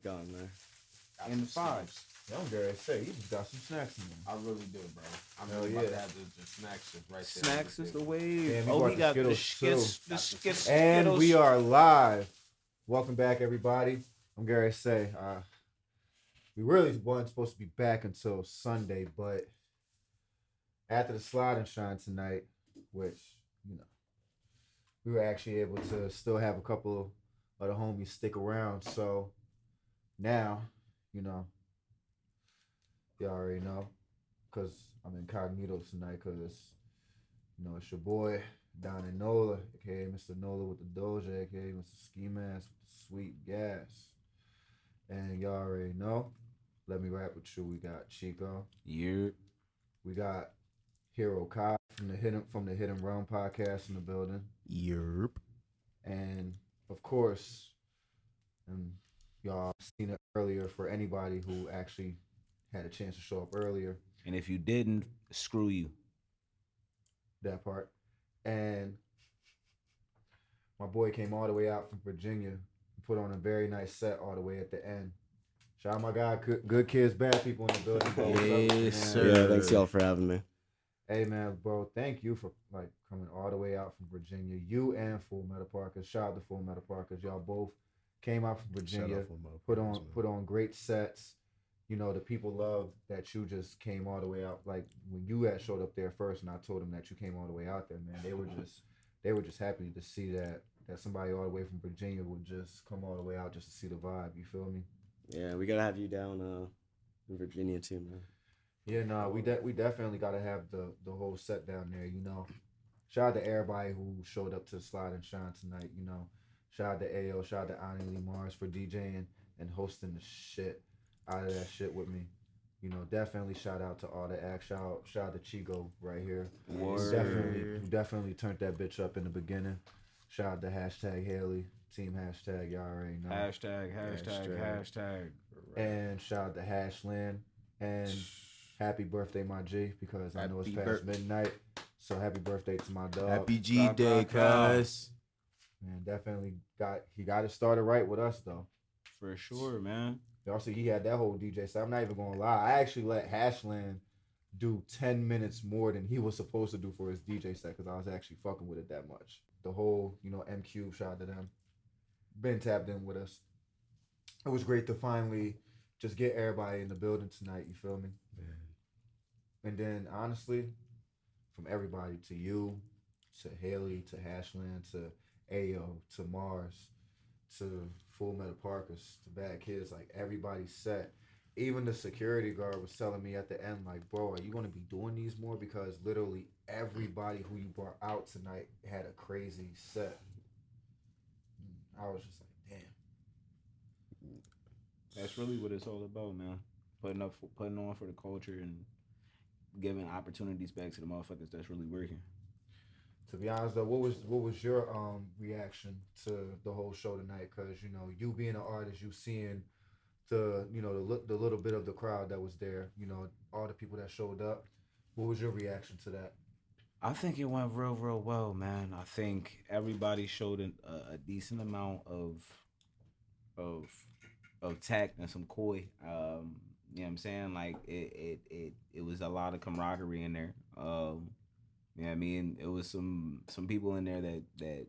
Gone, man. Got In the some fives. snacks. Yeah, I'm Gary say you just got some snacks in there. I really do, bro. I'm Hell really about yeah. to have the snacks just right there. Snacks is the wave. Damn, he Oh, brought he the got the Skittles, skits, the skits, And Skittles. we are live. Welcome back, everybody. I'm Gary Say. We really weren't supposed to be back until Sunday, but after the slide and shine tonight, which, we were actually able to still have a couple of the homies stick around. So now, y'all already know, because I'm incognito tonight, because, it's your boy, Donnie Nola, aka Mr. Nola with the Doja, aka Mr. Ski Mask with the sweet gas. And y'all already know. Let me rap with you. We got Chico. Yeah. We got Hero Kai from the Hidden Realm podcast in the building. Yerp. And of course, and y'all seen it earlier for anybody who actually had a chance to show up earlier. And if you didn't, screw you. That part. And my boy came all the way out from Virginia and put on a very nice set all the way at the end. Shout out my guy, good kids, bad people in the building. Bro. Yes, sir. Yeah, thanks y'all for having me. Hey man, bro, thank you for coming all the way out from Virginia. You and Full Metal Parkers. Shout out to Full Metal Parkers. Y'all both came out from Virginia, put on great sets. The people love that you just came all the way out. Like when you had showed up there first, and I told them that you came all the way out there, man. They were just happy to see that somebody all the way from Virginia would just come all the way out just to see the vibe. You feel me? Yeah, we gotta have you down in Virginia too, man. Yeah, no, we definitely gotta have the whole set down there. Shout out to everybody who showed up to Slide and Shine tonight. Shout out to AO, shout out to Ani Lee Mars for DJing and hosting the shit out of that shit with me. Definitely shout out to all the acts. Shout out to Chico right here. You definitely turned that bitch up in the beginning. Shout out to hashtag Haley, team hashtag, y'all already know. Hashtag. And shout out to Hashland. And happy birthday, my G, because I know it's past midnight. So happy birthday to my dog. Happy G Day, cuz. Man, definitely he got it started right with us though. For sure, man. Y'all see he had that whole DJ set. I'm not even gonna lie. I actually let Hashland do 10 minutes more than he was supposed to do for his DJ set because I was actually fucking with it that much. The whole, M Cube, shout out to them. Been tapped in with us. It was great to finally just get everybody in the building tonight, you feel me? Yeah. And then honestly, from everybody, to you, to Haley, to Hashland, to Ayo, to Mars, to Full Metal Parkers, to Bad Kids, like everybody set. Even the security guard was telling me at the end, like, bro, are you going to be doing these more? Because literally everybody who you brought out tonight had a crazy set. I was just like, damn. That's really what it's all about, man. Putting on for the culture and giving opportunities back to the motherfuckers that's really working. To be honest though, what was your reaction to the whole show tonight? Because you being an artist, you seeing the little bit of the crowd that was there, all the people that showed up. What was your reaction to that? I think it went real well, man. I think everybody showed a decent amount of tact and some coy. You know what I'm saying? Like it was a lot of camaraderie in there. You know what I mean? It was some people in there that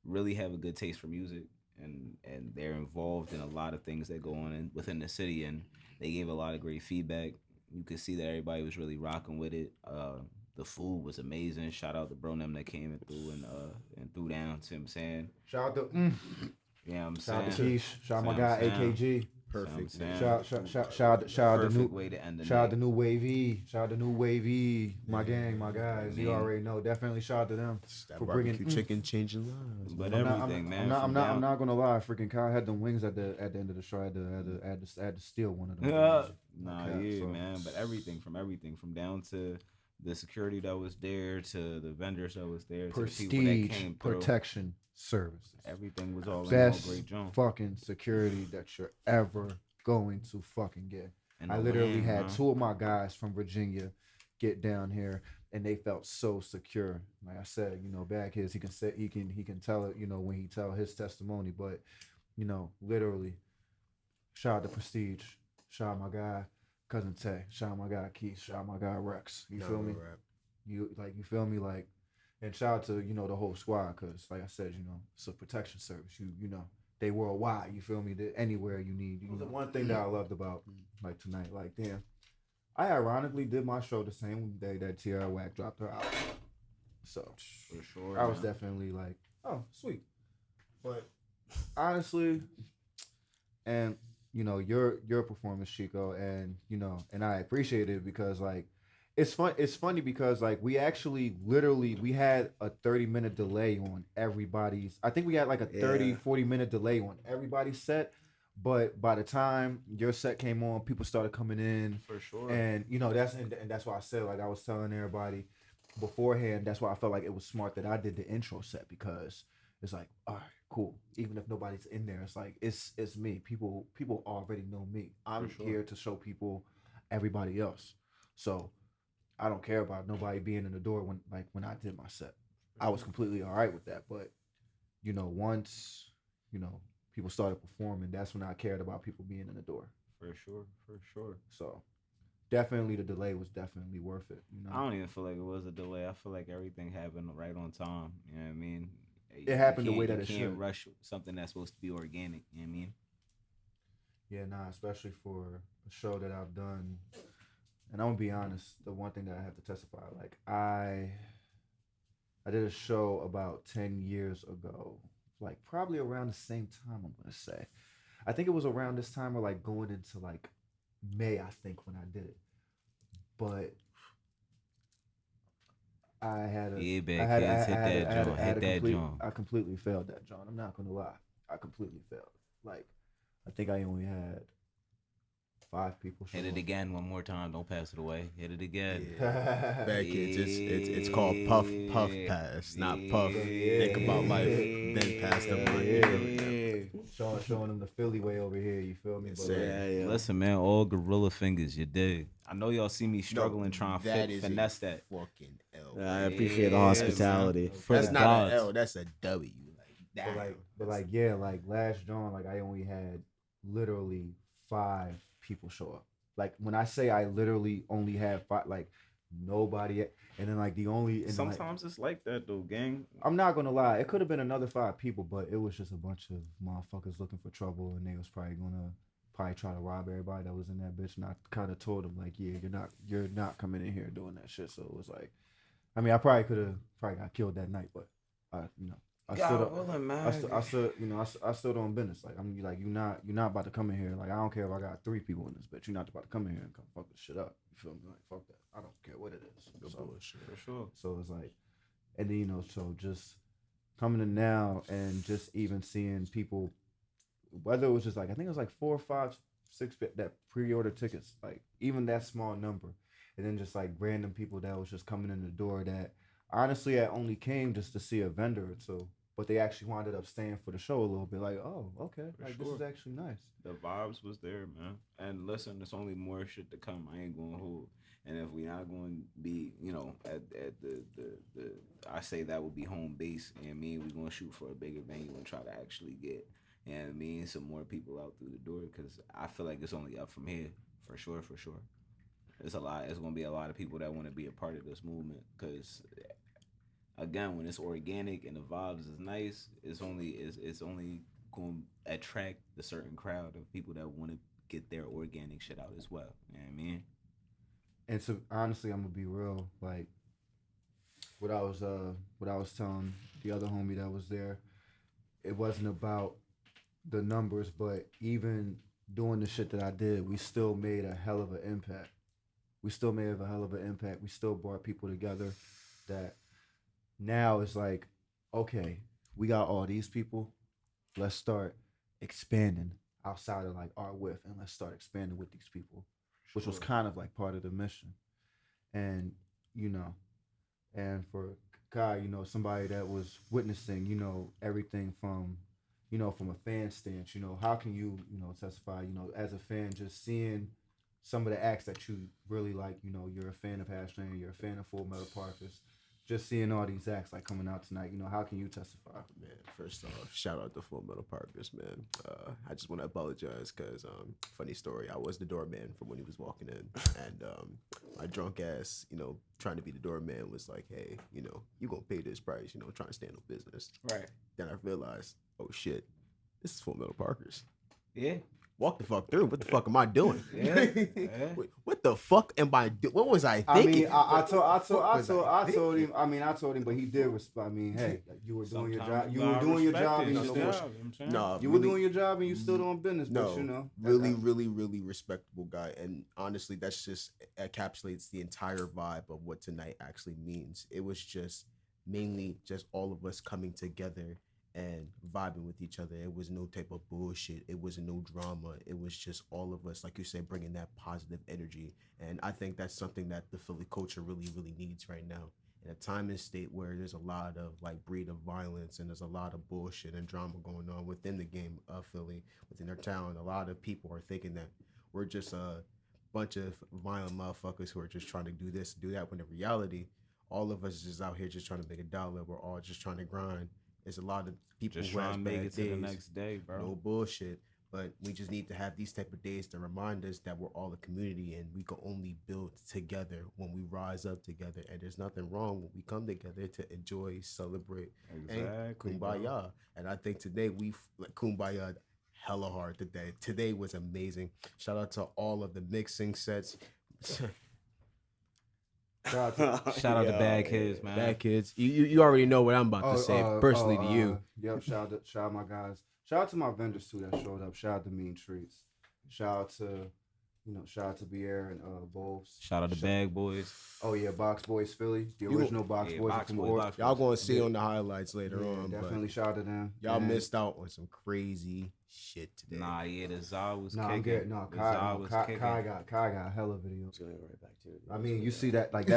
really have a good taste for music and they're involved in a lot of things that go on within the city, and they gave a lot of great feedback. You could see that everybody was really rocking with it. The food was amazing. Shout out to bro them that came and threw down. See what I'm saying? Shout out to Yeah, I'm shout out to saying. Keish. Shout out my guy AKG. Perfect. Shout out Perfect way to end the shout out night. to New Wavy. Shout out to New Wavy. My gang, my guys. You already know. Definitely shout out to them for bringing chicken changing lives. But everything, man. I'm not gonna lie. Freaking Kyle had them wings at the end of the show. I had to steal one of them. Man. But everything from down to the security that was there to the vendors that was there, Prestige to the people that came through. Protection Services. Everything was all best great jump. fucking security that you're ever going to fucking get. And I literally had two of my guys from Virginia get down here, and they felt so secure. Like I said, Bad Kids, he can tell it, when he tell his testimony. But literally, Shout out to Prestige. Shout out my guy, Cousin Tay. Shout out my guy Keith. Shout out my guy Rex. You feel me? You feel me? Like, and shout out to, the whole squad, because like I said, it's a protection service. You know, they worldwide. You feel me? They're anywhere you need. The one thing that I loved about like tonight, like damn, I ironically did my show the same day that Tierra Whack dropped her album. So For sure. I was definitely like, oh, sweet. But honestly, and your performance, Chico, and and I appreciate it because like it's funny because like we actually literally we had a 30-minute delay on everybody's. I think we had like a 40-minute delay on everybody's set. But by the time your set came on, people started coming in. For sure. And that's why I said, like I was telling everybody beforehand, that's why I felt like it was smart that I did the intro set, because it's like, all right, cool. Even if nobody's in there, it's like it's me. People already know me. I'm here to show people everybody else. So I don't care about nobody being in the door when I did my set. I was completely all right with that. But once people started performing, that's when I cared about people being in the door. For sure. So definitely the delay was definitely worth it. I don't even feel like it was a delay. I feel like everything happened right on time. You know what I mean? It happened the way that it should. You can't rush something that's supposed to be organic. You know what I mean? Yeah, especially for a show that I've done. And I'm gonna be honest, the one thing that I have to testify, like I did a show about 10 years ago, like probably around the same time, I'm gonna say. I think it was around this time or like going into like May, I think, when I did it. But I had a hit that joint. I completely failed that, John. I'm not gonna lie. I completely failed. Like, I think I only had 5 people show Hit it up. again one more time. Don't pass it away. Hit it again. Yeah. Bad Kids. It's called Puff Pass, not Puff. Think about life, then pass the money. Showing them the Philly way over here. You feel me? Yes, But, yeah. Listen, man, all gorilla fingers, you dig. I know y'all see me struggling trying to finesse that. Fucking L. I appreciate the hospitality. That's not an L. That's a W. Like last John, like I only had literally 5 people show up. Like when I say I literally only had 5, like nobody, and then like the only. And Sometimes it's like that though, gang. I'm not gonna lie, it could have been another 5 people, but it was just a bunch of motherfuckers looking for trouble, and they was probably gonna try to rob everybody that was in that bitch. And I kind of told them like, yeah, you're not coming in here doing that shit. So it was like, I mean, I probably could have got killed that night, but I stood on business. Like you're not about to come in here. Like I don't care if I got 3 people in this bitch. You're not about to come in here and come fuck this shit up. You feel me? Like fuck that. I don't care what it is. Bullshit. For sure. So it's like, and then so just coming in now and just even seeing people, whether it was just like I think it was like 4, 5, 6 that pre-order tickets, like even that small number, and then just like random people that was just coming in the door that honestly I only came just to see a vendor or two. But they actually wound up staying for the show a little bit. Like, oh, okay, like this is actually nice. The vibes was there, man. And listen, there's only more shit to come. I ain't gonna hold. And if we not going to be, at the I say that would be home base. And we're gonna shoot for a bigger venue and try to actually get, some more people out through the door. Because I feel like it's only up from here, for sure. It's a lot. It's gonna be a lot of people that want to be a part of this movement. Because again, when it's organic and the vibes is nice, it's only going to attract the certain crowd of people that want to get their organic shit out as well. You know what I mean? And so honestly, I'm gonna be real. Like what I was telling the other homie that was there, it wasn't about the numbers, but even doing the shit that I did, we still made a hell of an impact. We still brought people together that. Now it's like, okay, we got all these people. Let's start expanding outside of like our width, and let's start expanding with these people, which was kind of like part of the mission. And and for Kai, somebody that was witnessing, everything from, from a fan stance, how can you, testify, as a fan, just seeing some of the acts that you really like, you're a fan of Hashland, you're a fan of Full Metal Parkers. just seeing all these acts like coming out tonight, you know, how can you testify? Man, first off, shout out to Full Metal Parkers, man. I just want to apologize because, funny story, I was the doorman from when he was walking in, and my drunk ass, you know, trying to be the doorman was like, hey, you know, you gonna pay this price, you know, trying to stand on business. Right. Then I realized, oh shit, this is Full Metal Parkers. Yeah. Walk the fuck through. What the fuck am I doing? Yeah. What the fuck am I doing? What was I thinking? I told him, but he did respond. I mean, hey, like, you were doing your job. You were doing your job, and you were doing your job, and you still doing business. But you know, really respectable guy, and honestly, that's just encapsulates the entire vibe of what tonight actually means. It was just mainly just all of us coming together and vibing with each other. It was no type of bullshit. It was no drama. It was just all of us, like you said, bringing that positive energy. And I think that's something that the Philly culture really needs right now. In a time and state where there's a lot of like breed of violence and there's a lot of bullshit and drama going on within the game of Philly, within their town, a lot of people are thinking that we're just a bunch of violent motherfuckers who are just trying to do this, do that, when in reality, all of us is just out here just trying to make a dollar. We're all just trying to grind. There's a lot of people just who trying have to make bad it to days, the next day, bro. no bullshit. But we just need to have these type of days to remind us that we're all a community and we can only build together when we rise up together. And there's nothing wrong when we come together to enjoy, celebrate, and kumbaya. Bro. And I think today we like kumbaya hella hard today. Today was amazing. Shout out to all of the mixing sets. Shout out to Bad Kids, man. Bad Kids. You already know what I'm about to say personally to you. Yep. Shout out my guys. Shout out to my vendors too that showed up. Shout out to Mean Treats. Shout out to Bier and Wolves. Shout out to Bag Boys. Oh yeah, Box Boys Philly, the original Box Boys from Box Y'all gonna see on the highlights later on. Definitely shout out to them. Y'all missed out on some crazy shit today. Nah, yeah, the Zah was kicking. Kai got hella videos. Right back to it. I mean, you see that like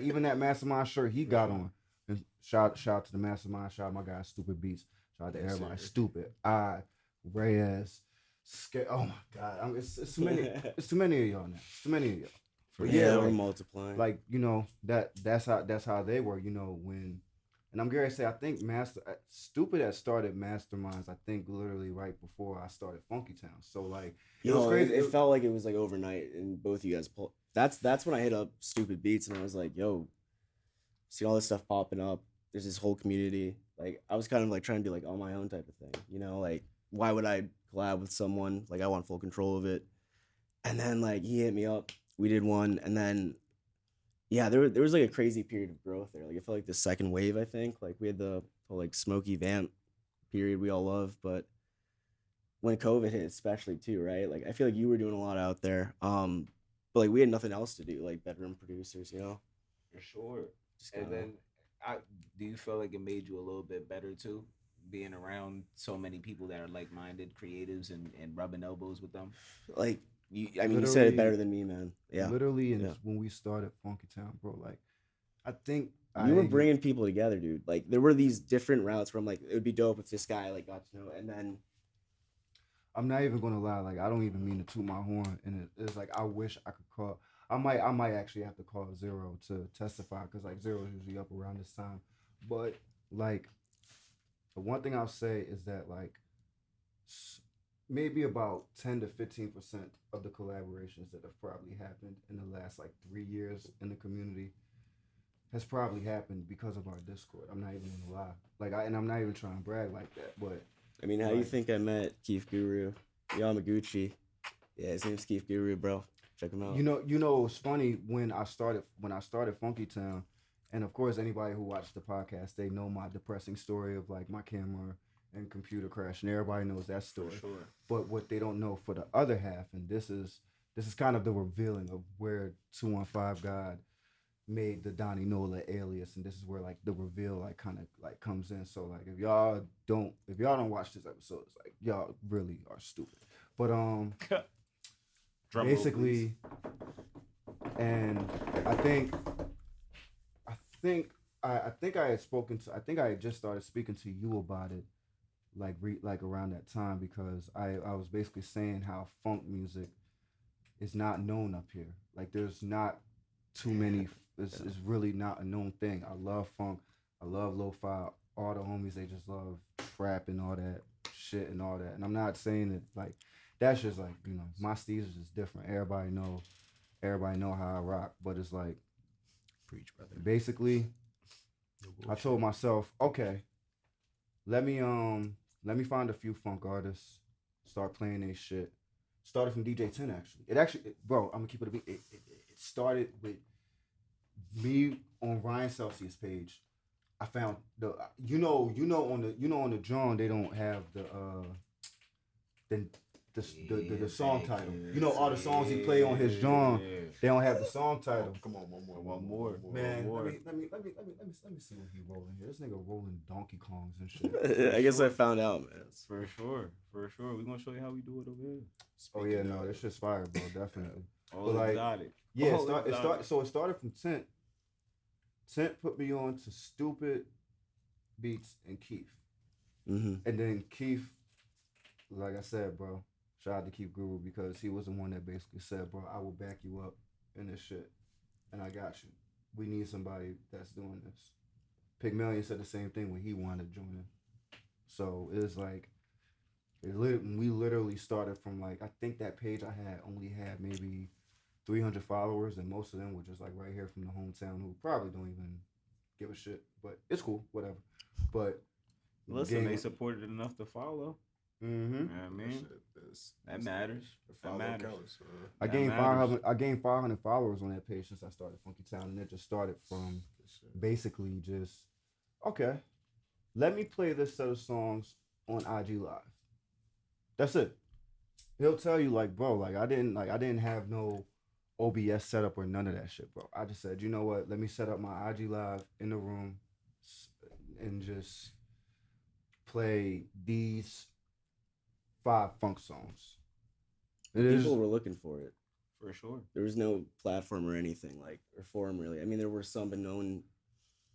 even that Mastermind shirt he got on. And shout out to the Mastermind. Shout out my guy Stupid Beats. Shout out to everybody. Stupid. Reyes. Oh my God. It's too many. It's too many of y'all now. It's too many of y'all. Yeah, we're multiplying. Like, you know, that's how they were, you know, when, and I'm gonna say I think Stupid had started Masterminds, I think literally right before I started Phonky Town. So like it was crazy. It felt like it was like overnight, and both of you guys pulled. That's when I hit up Stupid Beats and I was like, yo, see all this stuff popping up. There's this whole community. Like I was kind of like trying to be like on my own type of thing, you know, like why would I collab with someone? Like I want full control of it. And then like he hit me up. We did one, and then yeah, there was like a crazy period of growth there. Like it felt like the second wave, I think. Like we had the whole like Smokey Vamp period we all love, but when COVID hit especially too, right? Like I feel like you were doing a lot out there. But like we had nothing else to do, like bedroom producers, you know? For sure. And then do you feel like it made you a little bit better too? Being around so many people that are like-minded creatives and rubbing elbows with them? Like, you said it better than me, man. Yeah. Literally, when we started Phonky Town, bro, like, I think you were bringing people together, dude. Like, there were these different routes where I'm like, it would be dope if this guy, like, got to know, and then... I'm not even gonna lie, like, I don't even mean to toot my horn, and it's like, I wish I could call... I might actually have to call Zero to testify, because, like, Zero's usually up around this time. But, like, the one thing I'll say is that, like, maybe about 10 to 15% of the collaborations that have probably happened in the last, like, 3 years in the community has probably happened because of our Discord. I'm not even gonna lie. Like, I'm not even trying to brag like that, but... I mean, how do you think I met Keith Guru? Yamaguchi. Yeah, his name's Keith Guru, bro. Check him out. You know, it's funny when I started Phonky Town, and of course anybody who watched the podcast, they know my depressing story of like my camera and computer crash, and everybody knows that story. For sure. But what they don't know for the other half, and this is kind of the revealing of where 215 God made the Donnie Nola alias, and this is where like the reveal like kind of like comes in. So like if y'all don't watch this episode, it's like y'all really are stupid. But basically, and I think I had just started speaking to you about it, like around that time, because I was basically saying how funk music is not known up here. Like there's not too many. It's really not a known thing. I love funk. I love lo-fi. All the homies, they just love trap and all that shit and all that. And I'm not saying it like that's just like, you know, my steez is just different. Everybody know how I rock. But it's like Preach, brother. basically No I bullshit. told myself, okay, let me find a few funk artists, start playing their shit. Started from DJ 10 actually. Bro, I'm gonna keep it a beat. It started with me on Ryan Celcius page. I found the on the John they don't have the the song title. You know all the songs he play on his John, they don't have the song title. Come on, one One more. more. Man, One let me see what he rolling here. This nigga rolling Donkey Kongs and shit. I guess I found out, man. For sure. We're gonna show you how we do it over here. Oh yeah, no, this shit's fire, bro. Definitely. All But, like, exotic. Yeah, All exotic. So it started from Tent. Tent put me on to Stupid Beats and Keith. Mm-hmm. And then Keith, like I said, bro, shout out to Keith Guru because he was the one that basically said, bro, I will back you up in this shit. And I got you. We need somebody that's doing this. Pygmalion said the same thing when he wanted to join in. So it was like, we literally started from like, I think that page I had only had maybe 300 followers, and most of them were just like right here from the hometown who probably don't even give a shit, but it's cool, whatever. But Listen, they supported enough to follow. Mm-hmm. You know what I mean? That matters. That matters. I gained 500 followers on that page since I started Funky Town, and it just started from basically just okay. Let me play this set of songs on IG Live. That's it. He'll tell you like, bro, I didn't have no OBS setup or none of that shit, bro. I just said, you know what? Let me set up my IG Live in the room and just play these 5 funk songs. People were looking for it. For sure. There was no platform or anything like or forum really. I mean, there were some, but no one.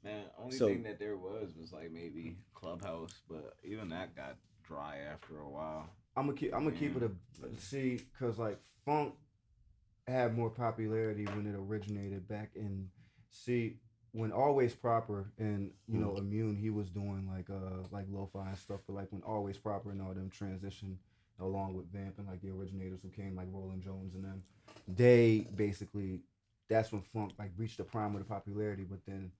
Man, only thing that there was like maybe Clubhouse, but even that got dry after a while. I'm gonna keep it cause like funk had more popularity when it originated back in when Always Proper and you know Immune, he was doing like lo-fi and stuff, but like when Always Proper and all them transitioned along with Vamp and like the originators who came like Roland Jones and them, they basically that's when funk like reached the prime of the popularity. But then,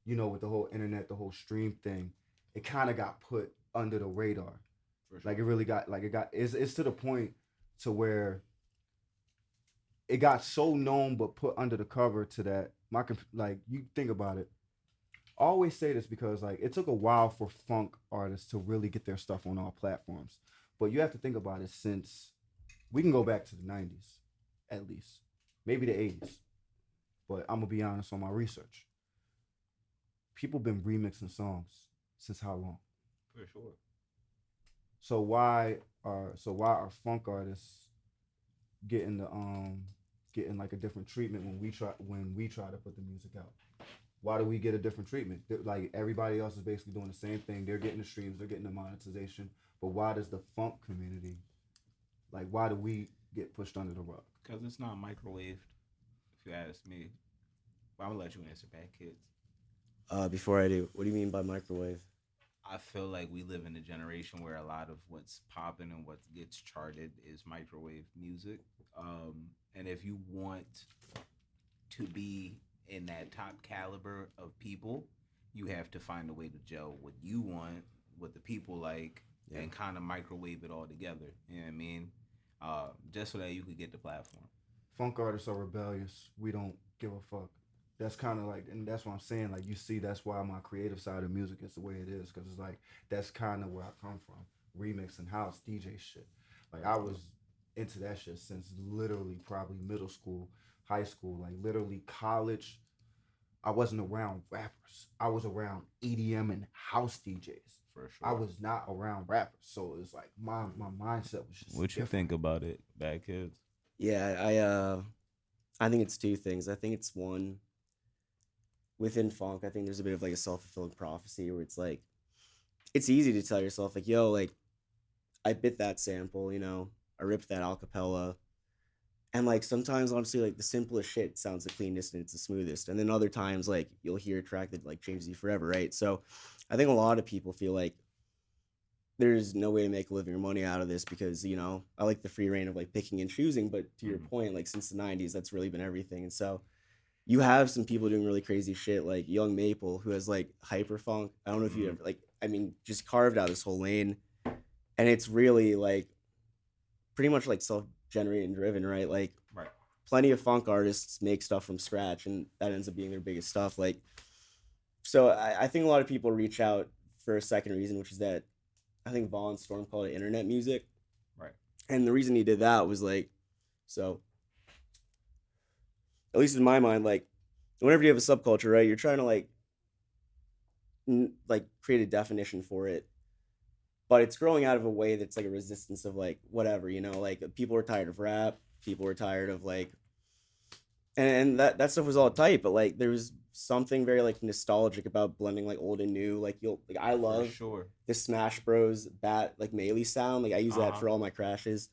you know, with the whole internet, the whole stream thing, it kind of got put under the radar. Sure. Like it really got it's to the point to where it got so known but put under the cover to that like you think about it. I always say this because like it took a while for funk artists to really get their stuff on all platforms. But you have to think about it since we can go back to the 90s at least. Maybe the 80s. But I'm gonna be honest on my research. People been remixing songs since how long? For sure. So why are funk artists getting like a different treatment when we try to put the music out? Why do we get a different treatment? Like everybody else is basically doing the same thing. They're getting the streams, they're getting the monetization. But why does the funk community, like why do we get pushed under the rug? Because it's not microwaved, if you ask me. But I'm gonna let you answer, Bad Kids. Before I do, what do you mean by microwave? I feel like we live in a generation where a lot of what's popping and what gets charted is microwave music. And if you want to be in that top caliber of people, you have to find a way to gel what you want, what the people like, and kind of microwave it all together. You know what I mean? Just so that you could get the platform. Funk artists are rebellious. We don't give a fuck. That's kind of like, and that's what I'm saying. Like, you see, that's why my creative side of music is the way it is. Because it's like, that's kind of where I come from. Remixing house, DJ shit. Like, I was into that shit since literally probably middle school, high school. Like, literally college, I wasn't around rappers. I was around EDM and house DJs. For sure. I was not around rappers. So it's like, my mindset was just What you different. think about it, Bad Kids? Yeah, I think it's 2 things. I think it's one, within funk, I think there's a bit of like a self-fulfilling prophecy where it's like, it's easy to tell yourself like, yo, like I bit that sample, you know, I ripped that acapella, And like sometimes honestly like the simplest shit sounds the cleanest and it's the smoothest. And then other times like you'll hear a track that like changes you forever, right? So I think a lot of people feel like there's no way to make a living or money out of this because, you know, I like the free reign of like picking and choosing, but to your point, like since the 90s, that's really been everything. And so you have some people doing really crazy shit like Young Maple who has like hyper funk. I don't know if you ever like, I mean, just carved out this whole lane. And it's really like pretty much like self-generated and driven, right? Like Right. plenty of funk artists make stuff from scratch and that ends up being their biggest stuff. Like, so I think a lot of people reach out for a second reason, which is that I think Vaughn Storm called it internet music. Right. And the reason he did that was like, so at least in my mind, like whenever you have a subculture, right, you're trying to like create a definition for it, but it's growing out of a way that's like a resistance of like whatever, you know, like people are tired of rap, people are tired of like, and that stuff was all tight, but like there was something very like nostalgic about blending like old and new. Like I love sure. the Smash Bros. Bat like melee sound. Like I use that for all my crashes.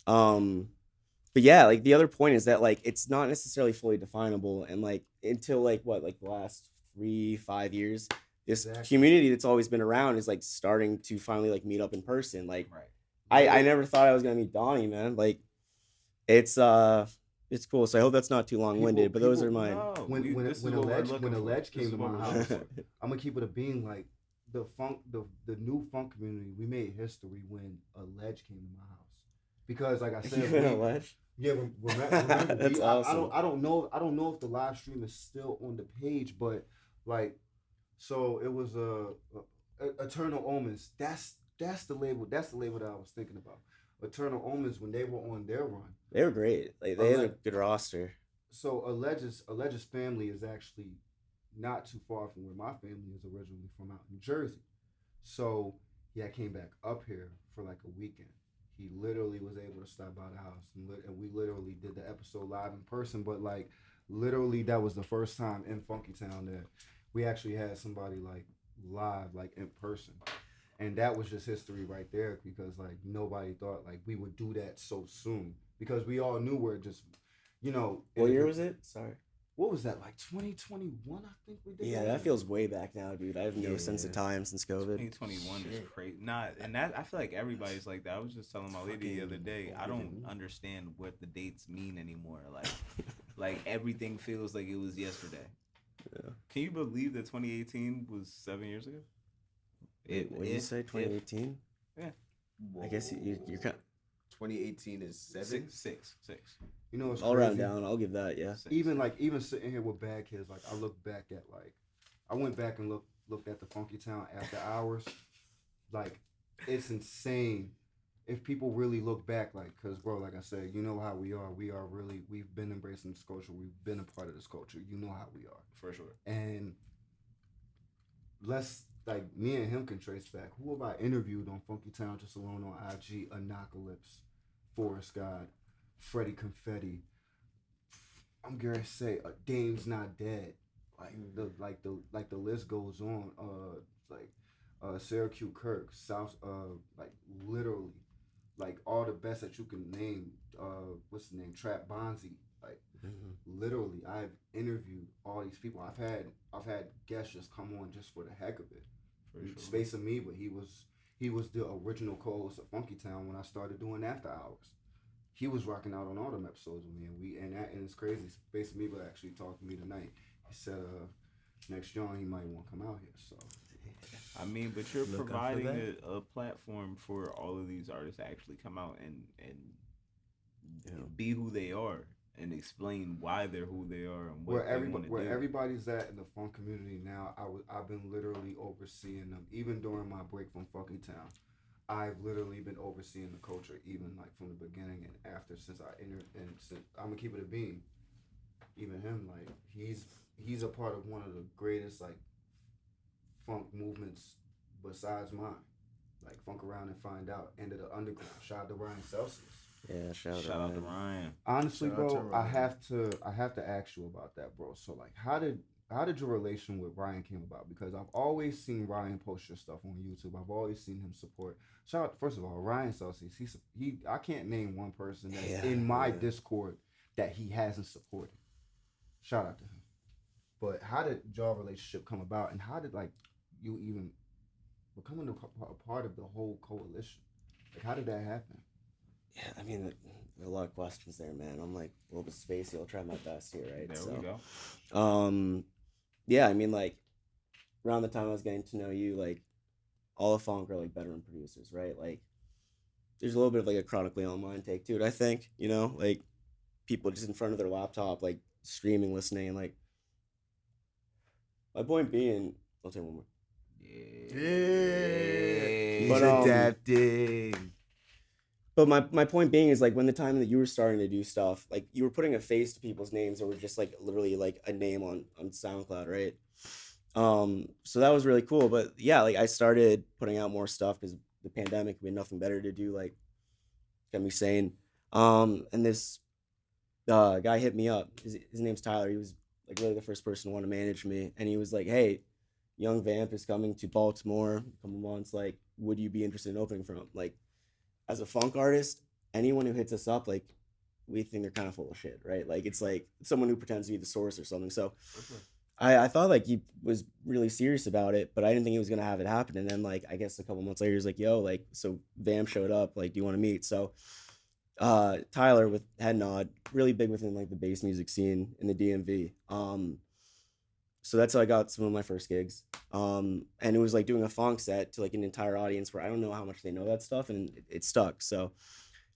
But yeah, like the other point is that like it's not necessarily fully definable, and like until like the last 3-5 years, this community that's always been around is like starting to finally like meet up in person. Like I never thought I was gonna meet Donnie, man. Like it's cool. So I hope that's not too long winded. But those are mine. When a ledge came to my house, I'm gonna keep it a being like the new funk community. We made history when a ledge came to my house because, like I said, a ledge. Yeah, remember that's awesome. I don't know if the live stream is still on the page, but like, so it was Eternal Omens. That's the label. That's the label that I was thinking about. Eternal Omens, when they were on their run, they were great. Like they had a good roster. So Alleged's family is actually not too far from where my family is originally from, out in Jersey. So I came back up here for like a weekend. He literally was able to stop by the house, and we literally did the episode live in person. But like, literally, that was the first time in Funky Town that we actually had somebody like live, like in person, and that was just history right there. Because like nobody thought like we would do that so soon, because we all knew we're just, you know. What year was it? Sorry. What was that, like 2021? I think we did. Yeah, that feels way back now, dude. I have no sense of time since COVID. 2021 is crazy. And that I feel like everybody's like that. I was just telling my lady the other day. I don't understand what the dates mean anymore. Like everything feels like it was yesterday. Yeah. Can you believe that 2018 was 7 years ago? What did you say? 2018? Yeah. Whoa. I guess you're kind. 2018 is 7? Six. You know, it's all round down. I'll give that. Yeah. Even sitting here with Bad Kids, like I look back at I went back and looked at the Funky Town after hours. Like, it's insane if people really look back. Like, cause bro, like I said, you know how we are. We've been embracing this culture. We've been a part of this culture. You know how we are for sure. And let's like me and him can trace back. Who have I interviewed on Funky Town just alone on IG? Anocalypse, Forest God, Freddie Confetti. I'm gonna say Dame's Not Dead. Like the list goes on. Syracuse Kirk, South, like literally, like all the best that you can name. What's the name? Trap Bonzi. Like literally, I've interviewed all these people. I've had guests just come on just for the heck of it. Sure. Space Amoeba, he was the original co-host of Funky Town when I started doing After Hours. He was rocking out on all them episodes with me, and it's crazy. Space Amoeba actually talked to me tonight. He said next John he might want to come out here. So I mean, but you're providing a platform for all of these artists to actually come out and be who they are and explain why they're who they are and what they want to do. Where everybody's at in the funk community now, I've been literally overseeing them. Even during my break from Funky Town, I've literally been overseeing the culture, even like from the beginning and after, since I entered. And since, I'm gonna keep it a beam. Even him, like he's a part of one of the greatest like funk movements besides mine. Like Funk Around and Find Out, End of the Underground. Shout out to Ryan Celcius. Yeah, shout out to Ryan. Honestly, bro, I have to ask you about that, bro. So like, how did how did your relation with Ryan came about? Because I've always seen Ryan post your stuff on YouTube. I've always seen him support. Shout out, first of all, Ryan Celcius. He I can't name one person that's in my Discord that he hasn't supported. Shout out to him. But how did your relationship come about, and how did like you even becoming a part of the whole coalition? Like, how did that happen? Yeah, I mean, there are a lot of questions there, man. I'm like a little bit spacey. I'll try my best here, right? There we go. Yeah, I mean, like around the time I was getting to know you, like all of Phonk are like veteran producers, right? Like, there's a little bit of like a chronically online take to it. I think, you know, like people just in front of their laptop, like streaming, listening, and like my point being, I'll take one more. Yeah. But, He's adapting. But my point being is like when the time that you were starting to do stuff, like you were putting a face to people's names that were just like literally like a name on SoundCloud, right? So that was really cool. But yeah, like I started putting out more stuff because the pandemic, we had nothing better to do, like got me sane. And this guy hit me up. His name's Tyler. He was like really the first person to want to manage me, and he was like, "Hey, Young Vamp is coming to Baltimore in a couple months. Like, would you be interested in opening for him?" Like, as a funk artist, anyone who hits us up, like, we think they're kind of full of shit, right? Like, it's like someone who pretends to be the source or something. So I thought like he was really serious about it, but I didn't think he was gonna have it happen. And then like I guess a couple months later, he was like, "Yo, like, so Vamp showed up. Like, do you want to meet?" So Tyler with Head Nod, really big within like the bass music scene in the DMV. So that's how I got some of my first gigs. And it was like doing a funk set to like an entire audience where I don't know how much they know that stuff, and it stuck. So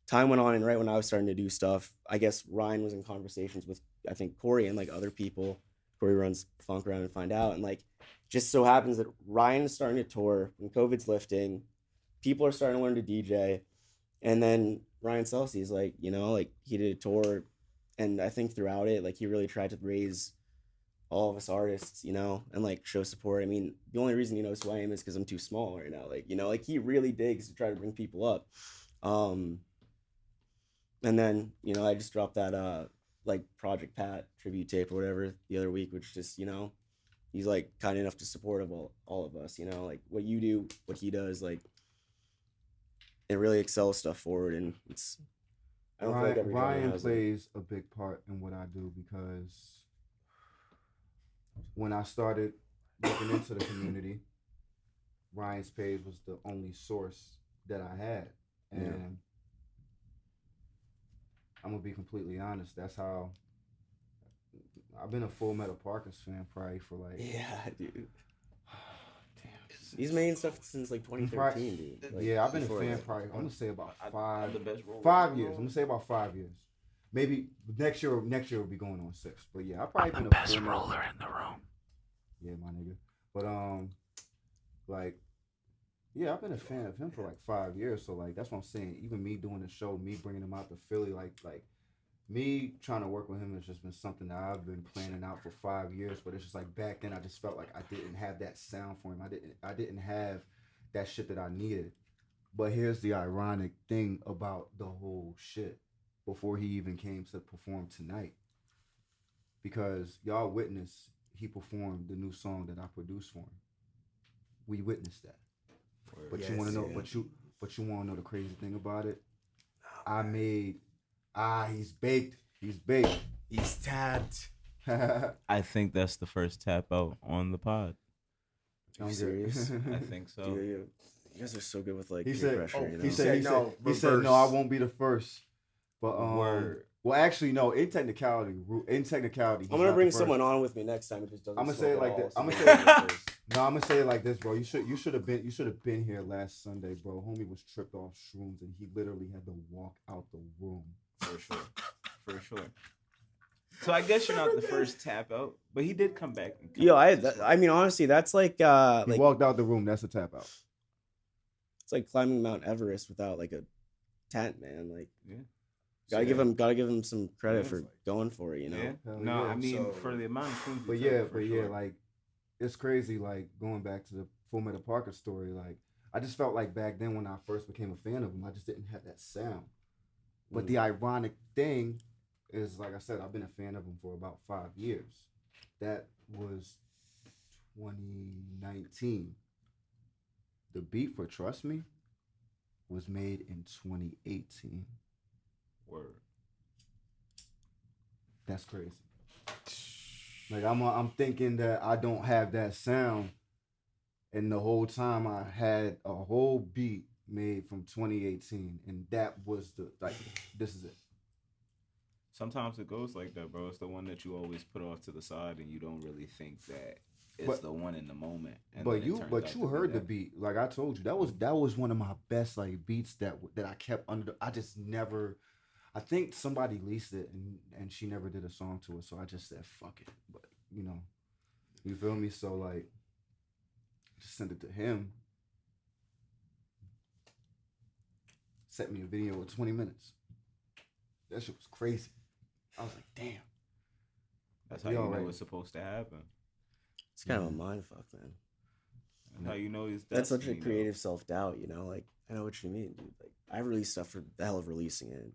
time went on, and right when I was starting to do stuff, I guess Ryan was in conversations with, I think, Corey and like other people. Corey runs Funk Around and Find Out, and like just so happens that Ryan is starting to tour when COVID's lifting. People are starting to learn to DJ, and then Ryan Celcius, like, you know, like he did a tour, and I think throughout it, like he really tried to raise all of us artists, you know, and like show support. I mean, the only reason you know who I am is because I'm too small right now. Like, you know, like he really digs to try to bring people up. And then, you know, I just dropped that like Project Pat tribute tape or whatever the other week, which just, you know, he's like kind enough to support of all of us, you know, like what you do, what he does, like it really excels stuff forward. And it's, I don't feel like every Ryan plays a big part in what I do, because when I started looking into the community, Ryan's page was the only source that I had. And I'm gonna be completely honest, that's how I've been a Full Metal Parkers fan probably for like, dude. He's made stuff since like 2013, dude. Like, yeah, I've been a fan probably, I'm gonna say about 5 years. I'm gonna say about 5 years. Maybe next year will be going on 6. But yeah, I've probably been the best roller in the room. Yeah, my nigga. But like, yeah, I've been a fan of him for like 5 years. So like that's what I'm saying. Even me doing the show, me bringing him out to Philly, like me trying to work with him has just been something that I've been planning out for 5 years. But it's just like back then I just felt like I didn't have that sound for him. I didn't have that shit that I needed. But here's the ironic thing about the whole shit. Before he even came to perform tonight, because y'all witnessed he performed the new song that I produced for him. We witnessed that. But yes, you want to know? Yeah. But you want to know the crazy thing about it? I made he's baked. He's tapped. I think that's the first tap out on the pod. I'm serious. I think so. Yeah. You guys are so good with like he peer said, pressure. You know? He said no. I won't be the first. But well, actually, no. In technicality, I'm gonna bring someone on with me next time. It just doesn't. I'm gonna say it like this. I'm gonna say it like this, bro. You should have been here last Sunday, bro. Homie was tripped off shrooms, and he literally had to walk out the room. For sure. So I guess you're not the first tap out, but he did come back. I mean, honestly, that's like he walked out the room. That's a tap out. It's like climbing Mount Everest without like a tent, man. Like, yeah. Gotta give him some credit for going for it, you know. Yeah. No, I mean for the amount of things. But yeah, like it's crazy. Like going back to the Full Metal Parker story, like I just felt like back then when I first became a fan of him, I just didn't have that sound. But the ironic thing is, like I said, I've been a fan of him for about 5 years. That was 2019. The beat for Trust Me was made in 2018. Word. That's crazy. Like I'm thinking that I don't have that sound, and the whole time I had a whole beat made from 2018, and that was the like. This is it. Sometimes it goes like that, bro. It's the one that you always put off to the side, and you don't really think that it's the one in the moment. And But you heard the beat. Like I told you, that was one of my best like beats that I kept under. I just never. I think somebody leased it and she never did a song to it, so I just said fuck it. But you feel me? So like, just sent it to him. Sent me a video of 20 minutes. That shit was crazy. I was like, damn. That's how you know it's supposed to happen. It's kind of a mind fuck, man. That's how you know it's that's such a creative self doubt, Like I know what you mean, dude. Like I released stuff for the hell of releasing it.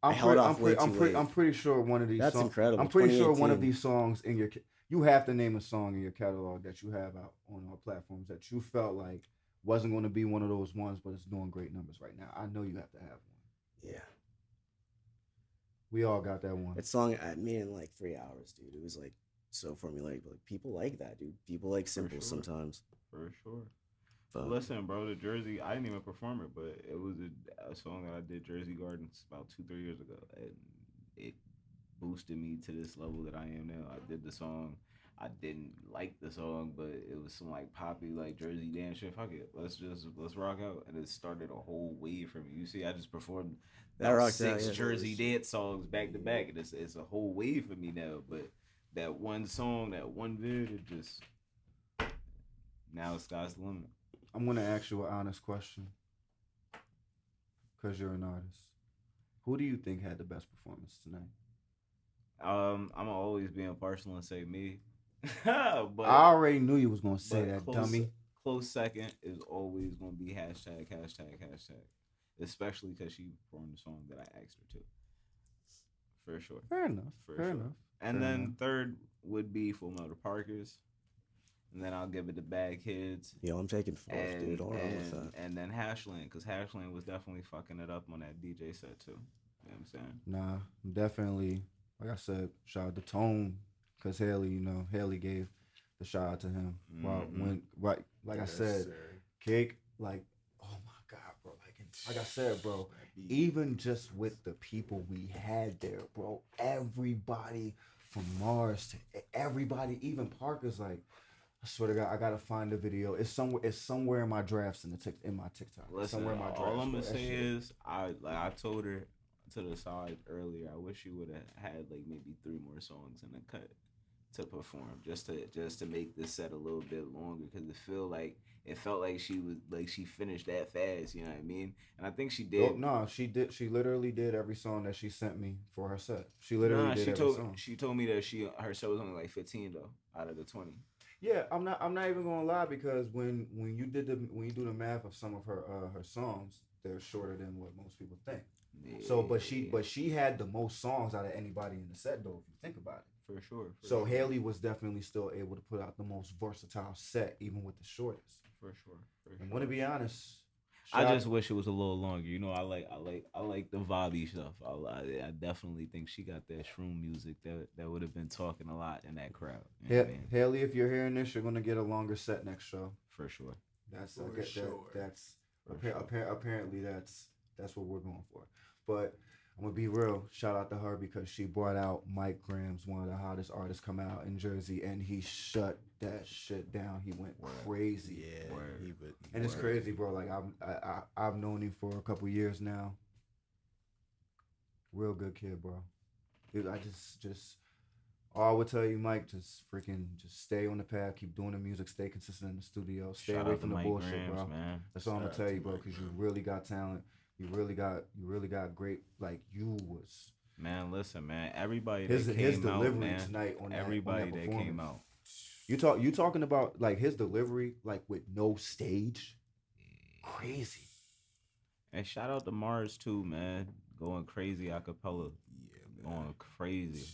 I'm pretty sure one of these. That's songs, incredible. I'm pretty sure one of these songs in your. You have to name a song in your catalog that you have out on our platforms that you felt like wasn't going to be one of those ones, but it's doing great numbers right now. I know you have to have one. Yeah. We all got that one. That song I made in like 3 hours, dude. It was like so formulaic. Like people like that, dude. People like simple sometimes. For sure. Listen, bro, the Jersey, I didn't even perform it, but it was a song that I did Jersey Gardens about 2-3 years ago, and it boosted me to this level that I am now. I did the song. I didn't like the song, but it was some like poppy, like Jersey dance shit. Fuck it, let's rock out, and it started a whole wave for me. You see, I just performed about 6 Jersey dance songs back to back, and it's a whole wave for me now. But that one song, that one vid, it just now sky's the limit. I'm gonna ask you an honest question, cause you're an artist. Who do you think had the best performance tonight? I'm always being partial and say me. But I already knew you was gonna say that, dummy. Close second is always gonna be hashtag. Especially because she performed the song that I asked her to. For sure. Fair enough. And then third would be Full Metal Parkers. And then I'll give it to Bad Kids. Yo, I'm taking fourth, dude. Don't run with that. And then Hashland, because Hashland was definitely fucking it up on that DJ set too. You know what I'm saying? Nah, definitely. Like I said, shout out to Tone, because Haley gave the shout out to him. I said, Cake, like, oh my God, bro. Like I said, bro, even just with the people we had there, bro, everybody from Mars to everybody, even Parker's like, I swear to God, I gotta find the video. It's somewhere in my drafts in my TikTok. Listen, somewhere in my drafts. All I'm gonna say is I told her to the side earlier. I wish you would have had like maybe 3 more songs in the cut to perform, just to make this set a little bit longer, because it felt like she finished that fast. You know what I mean? And I think she did. Oh, no, she did. She literally did every song that she sent me for her set. She literally did every song. She told me that her set was only like 15 though out of the 20. Yeah, I'm not even gonna lie, because when you do the math of some of her songs, they're shorter than what most people think. Yeah. So, but she had the most songs out of anybody in the set, though, if you think about it. For sure. So Haley was definitely still able to put out the most versatile set, even with the shortest. For sure. I'm gonna be honest. I just wish it was a little longer. I like the vibey stuff. I definitely think she got that shroom music that would have been talking a lot in that crowd. Haley, if you're hearing this, you're gonna get a longer set next show. For sure. Apparently that's what we're going for. But I'm gonna be real. Shout out to her, because she brought out Mike Graham's, one of the hottest artists coming out in Jersey, and he shut that shit down. He went crazy. Yeah, and it's crazy, bro. Like I've known him for a couple years now. Real good kid, bro. I just all I would tell you, Mike, just stay on the path, keep doing the music, stay consistent in the studio, stay away from the bullshit, bro. Man. That's all I'm gonna tell you, bro, because you really got talent. You really got great. Like you was. Man, listen, man. Everybody that came out, man. Tonight on everybody that came out. You talking about like his delivery, like with no stage, crazy. And shout out to Mars too, man. Going crazy a cappella. Yeah, man. Going crazy.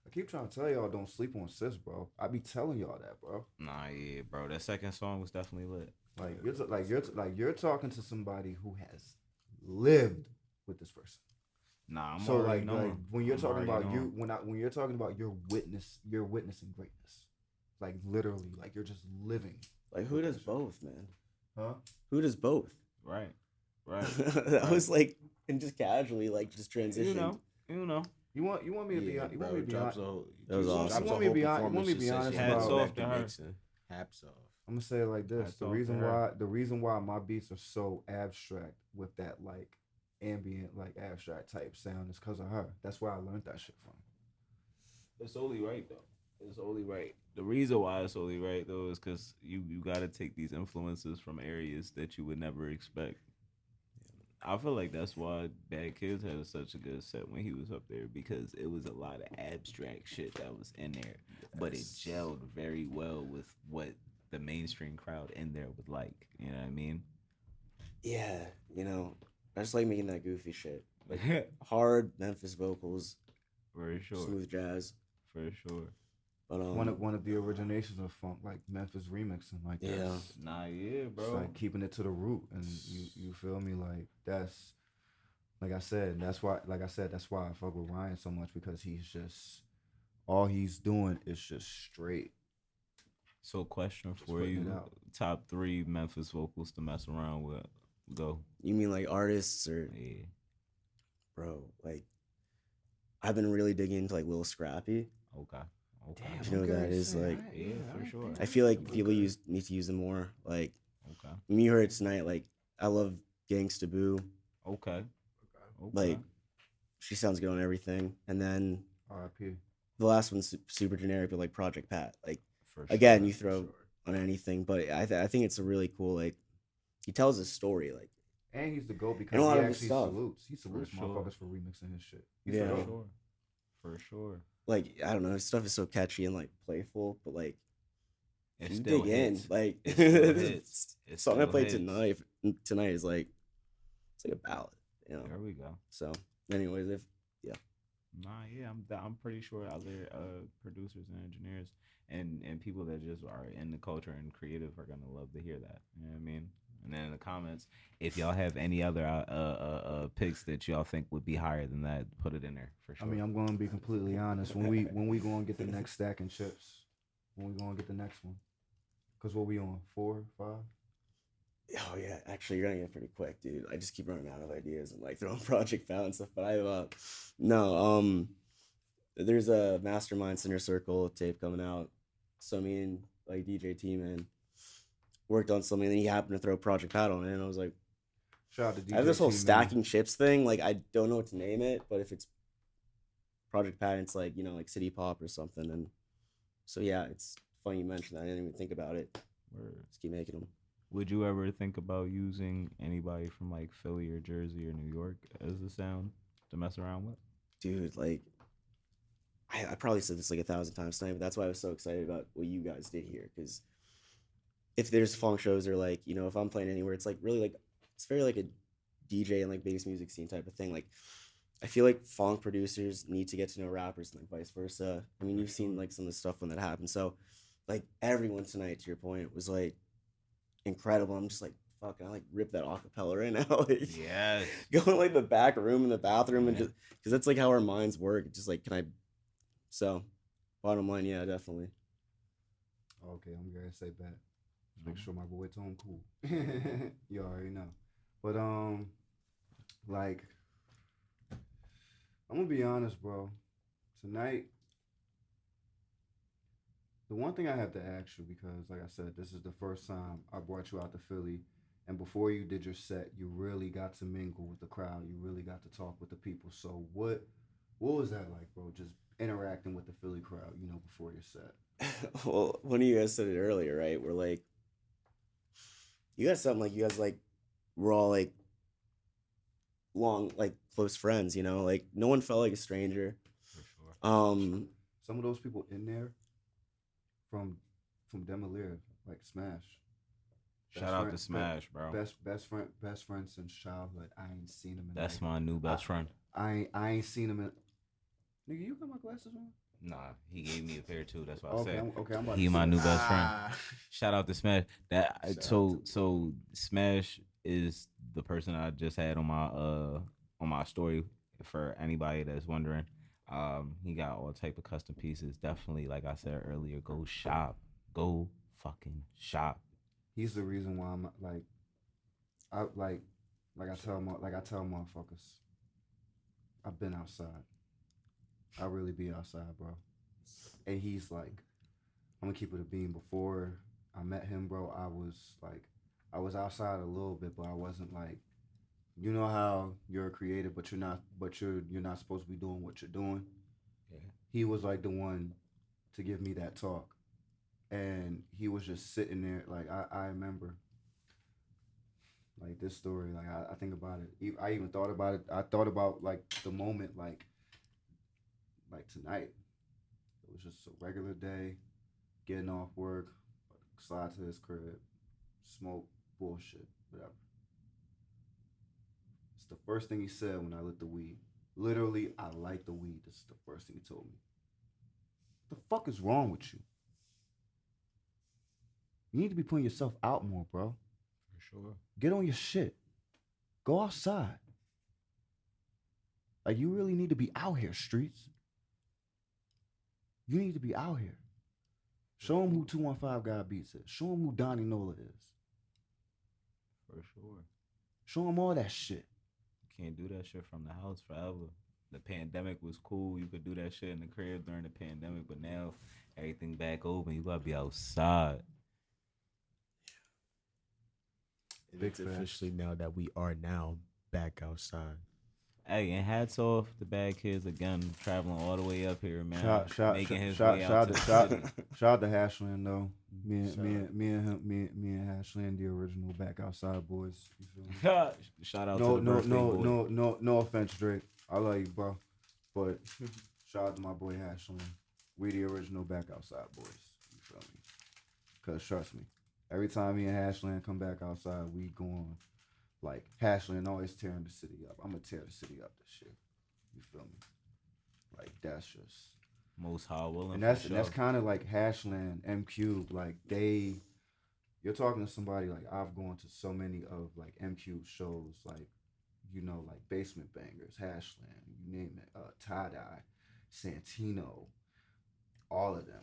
I keep trying to tell y'all don't sleep on sis, bro. I be telling y'all that, bro. Nah, yeah, bro. That second song was definitely lit. Like you're talking to somebody who has lived with this person. Nah, I'm So already like knowing. when you're I'm talking already about you knowing. when you're talking about you're witnessing greatness. Like literally, like you're just living. Like who does both, man? Huh? Who does both? Right, right. That right. was like, and just casually like just transitioned. You know. You want me to be Yeah, you bro, want me to be drops honest? That was awesome. drops You a want me to whole be hon- you want performance. me to be Just says honest she Hats had off back to to her. mixing. Haps off. I'm gonna say it like this: Hats off to her. the reason why my beats are so abstract with that like ambient like abstract type sound is because of her. That's where I learned that shit from. It's only right though. It's only right. The reason why it's only right though is because you got to take these influences from areas that you would never expect. I feel like that's why Bad Kids had such a good set when he was up there because it was a lot of abstract shit that was in there, but it gelled very well with what the mainstream crowd in there would like. You know what I mean? Yeah, I just like making that goofy shit. Like hard Memphis vocals, For sure. smooth jazz. For sure. But One of the originations of funk, like Memphis remixing, like Yeah. that's Nah, yeah, it's bro. like keeping it to the root, and you feel me? Like that's like I said, that's why I fuck with Ryan so much because he's just all he's doing is just straight. So, question Just for putting it you: out. top 3 Memphis vocals to mess around with. Go. you mean like artists or Yeah. bro? Like I've been really digging into like Lil Scrappy. Okay. Okay. Damn, You know I'm what that getting is, sad. like- Yeah, for sure. I feel like people need to use them more. Like Okay. when you heard it tonight, like I love Gangsta Boo. Okay. Okay. Like she sounds good on everything. And then R.I.P. the last one's super generic, but like Project Pat. Like for sure. again, you throw on anything, but I think it's a really cool like he tells a story like. And he's the GOAT because And a lot he of his actually stuff. salutes. He salutes sure. motherfuckers for remixing his shit. He's Yeah. the For GOAT. sure. For sure. Like I don't know, his stuff is so catchy and like playful, but like It you still dig hits. in. Like It still this hits. It song I still played hits. tonight is like it's like a ballad, There we go. So, anyways, Nah, yeah, I'm pretty sure other producers and engineers and people that just are in the culture and creative are gonna love to hear that. You know what I mean? And then in the comments, if y'all have any other picks that y'all think would be higher than that, put it in there for sure. I mean, I'm gonna be completely honest. When we gonna get the next stack and chips? When we gonna get the next one? Cause what we on 4, 5? oh yeah, actually you're gonna get pretty quick, dude. I just keep running out of ideas and like throwing Project Found and stuff. But there's a Mastermind Center Circle tape coming out. So me and like DJ T Man worked on something, and then he happened to throw Project Pat on it, and I was like, Shout out to DJ. I have this whole T-Man. stacking chips thing. Like I don't know what to name it, but if it's Project Pat, it's like like City Pop or something. And so yeah, it's funny you mentioned that. I didn't even think about it. Word. Just keep making them. Would you ever think about using anybody from like Philly or Jersey or New York as a sound to mess around with? Dude, like I probably said this like 1,000 times tonight, but that's why I was so excited about what you guys did here. Because if there's funk shows or like if I'm playing anywhere, it's like really like it's very like a DJ and like bass music scene type of thing. Like I feel like funk producers need to get to know rappers and like vice versa. I mean, you've seen like some of the stuff when that happened. So like everyone tonight, to your point, was like incredible. I'm just like, fuck, I like rip that acapella right now. Like, Yes. go in like the back room in the bathroom and just because that's like how our minds work. Just like, can I? So, bottom line, yeah, definitely. Okay, I'm gonna say that. Make sure my boy Tone cool. You already know. But like, I'm gonna be honest, bro. Tonight, the one thing I have to ask you, because like I said, this is the first time I brought you out to Philly, and before you did your set, you really got to mingle with the crowd. You really got to talk with the people. So what was that like, bro? Just interacting with the Philly crowd, before your set. Well, one of you guys said it earlier, right? We're like, you guys something like you guys like, we're all like long, like close friends, like no one felt like a stranger. For sure. Some of those people in there from Demolier, like Smash. Shout out to Smash, bro. Best friend since childhood. I ain't seen him in That's my new best friend. I ain't seen him in. Nigga, you got my glasses on? Nah, he gave me a pair too. That's why I Okay, said I'm about he to my say. new best friend. Ah. Shout out to Smash. That Shout out so to so Smash is the person I just had on my story for anybody that's wondering. He got all type of custom pieces. Definitely, like I said earlier, go shop. Go fucking shop. He's the reason why I'm I like I tell motherfuckers, I've been outside. I really be outside, bro. And he's like, I'm gonna keep it a beam. Before I met him, bro, I was outside a little bit, but I wasn't like, you know how you're a creative, but you're not supposed to be doing what you're doing. Yeah. He was like the one to give me that talk, and he was just sitting there. Like I remember, like this story. Like I think about it. I even thought about it. I thought about like the moment, like tonight. It was just a regular day, getting off work, slide to his crib, smoke, bullshit, whatever. It's the first thing he said when I lit the weed. Literally, I like the weed. This is the first thing he told me. The fuck is wrong with you? You need to be putting yourself out more, bro. For sure. Get on your shit. Go outside. Like, you really need to be out here, streets. You need to be out here. Show them who 215 God Beats is. Show them who Donnie Nola is. For sure. Show them all that shit. Can't do that shit from the house forever. The pandemic was cool. You could do that shit in the crib during the pandemic, but now everything back open. You gotta be outside. And Big it's facts. officially now that we are now back outside. Hey, and hats off to Bad Kids again, traveling all the way up here, man. Making his shout way out to the city. out to Hashland though. Shout out. Me and Hashland, the original Back Outside boys. You feel me? Shout out No, to the no, birthday no, boy. no offense, Drake. I love you, bro. But shout out to my boy Hashland. We the original Back Outside boys. You feel me? Cause trust me, every time me and Hashland come back outside, we going like Hashland always tearing the city up. I'm gonna tear the city up this year. You feel me? Like that's just Most high willing. and that's for and that's sure. kind of like Hashland, M Cube. Like you're talking to somebody like I've gone to so many of like M Cube shows, like like Basement Bangers, Hashland, you name it, Tie Dye, Santino, all of them.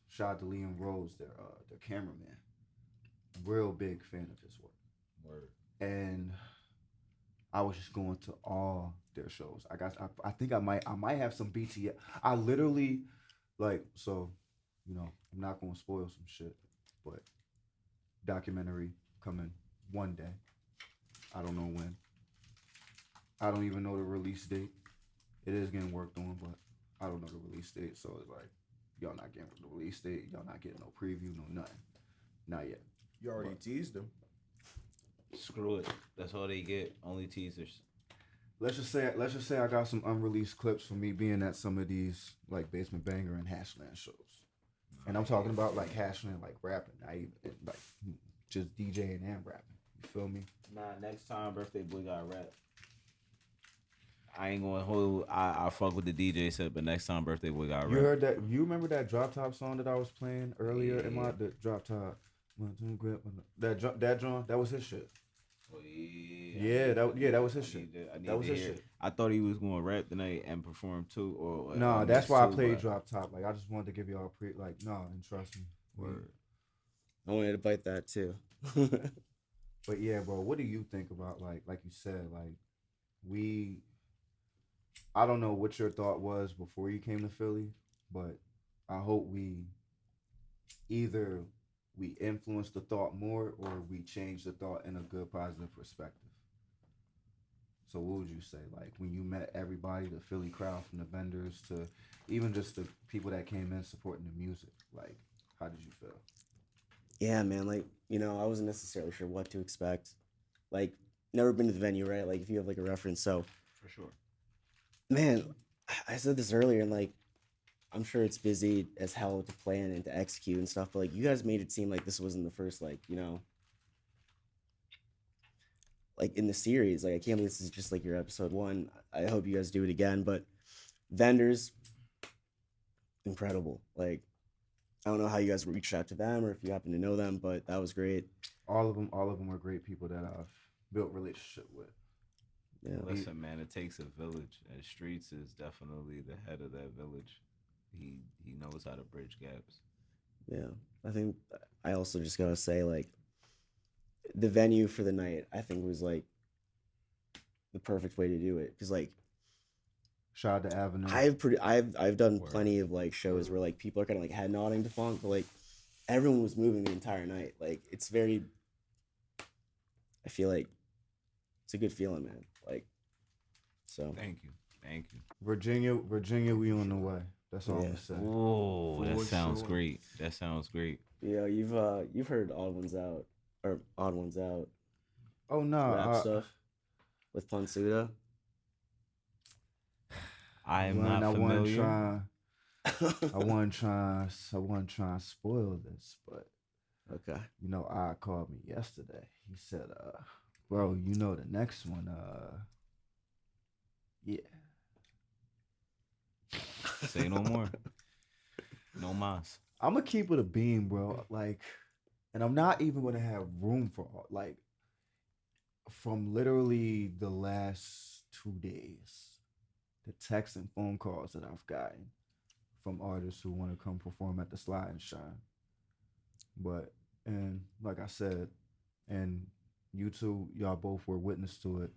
Shout out to Liam Rose, their cameraman. Real big fan of his work. Word. And I was just going to all their shows. I think I might have some BTS. I literally so, I'm not gonna spoil some shit, but documentary coming one day. I don't know when. I don't even know the release date. It is getting worked on, but I don't know the release date. So it's like, y'all not getting the release date. Y'all not getting no preview, no nothing. Not yet. You already What? teased them. Screw it. That's all they get. Only teasers. Let's just say I got some unreleased clips from me being at some of these like Basement Banger and Hashland shows. And I'm talking about like Hashland, like rapping, not even like just DJing and rapping. You feel me? Nah, next time birthday boy got rap. I ain't gonna hold. I fuck with the DJ set, but next time birthday boy got You rap. heard that? You remember that drop top song that I was playing earlier in Yeah. the drop top? That John, that was his shit. Oh, yeah. Yeah, that was his I shit. need That was to his hear shit. it. I thought he was gonna rap tonight and perform too, or Nah, or that's mix why I too, played but- drop top. Like I just wanted to give y'all and trust me. Word. I wanted to bite that too. But yeah, bro, what do you think about like you said, like I don't know what your thought was before you came to Philly, but I hope either we influence the thought more or we change the thought in a good positive perspective. So what would you say? Like when you met everybody, the Philly crowd from the vendors to even just the people that came in supporting the music, like how did you feel? Yeah, man. Like, I wasn't necessarily sure what to expect. Like, never been to the venue, right? Like, if you have like a reference. So, For sure. man, I said this earlier, and like, I'm sure it's busy as hell to plan and to execute and stuff. But like, you guys made it seem like this wasn't the first, like, like in the series. Like, I can't believe this is just like your episode 1. I hope you guys do it again. But vendors, incredible. Like, I don't know how you guys reached out to them or if you happen to know them, but that was great. All of them are great people that I've built relationship with. Yeah. Listen, man, it takes a village, and Streets is definitely the head of that village. He knows how to bridge gaps. Yeah. I think I also just gotta say, like, the venue for the night, I think, was like the perfect way to do it. Cause like Shout out to Avenue. I've done Word. plenty of like shows where like people are kind of like head nodding to funk, but like everyone was moving the entire night. Like it's very, I feel like it's a good feeling, man. Like, so Thank you. Virginia, we on the way. That's all I'm Yeah. gonna say. Oh, that For sounds sure. great. That sounds great. yeah, you've heard Odd Ones Out or Odd Ones Out Oh no, rap stuff with Ponsuda. I am I not wasn't familiar. trying. I wasn't trying to spoil this, but Okay. you know, I called me yesterday. He said, bro, you know the next one, yeah. Say no more. No mas. I'm gonna keep it a beam, bro. Like, and I'm not even gonna have room for like from literally the last 2 days, the texts and phone calls that I've gotten from artists who want to come perform at the Slide and Shine. But and like I said, and you two, y'all both were witness to it.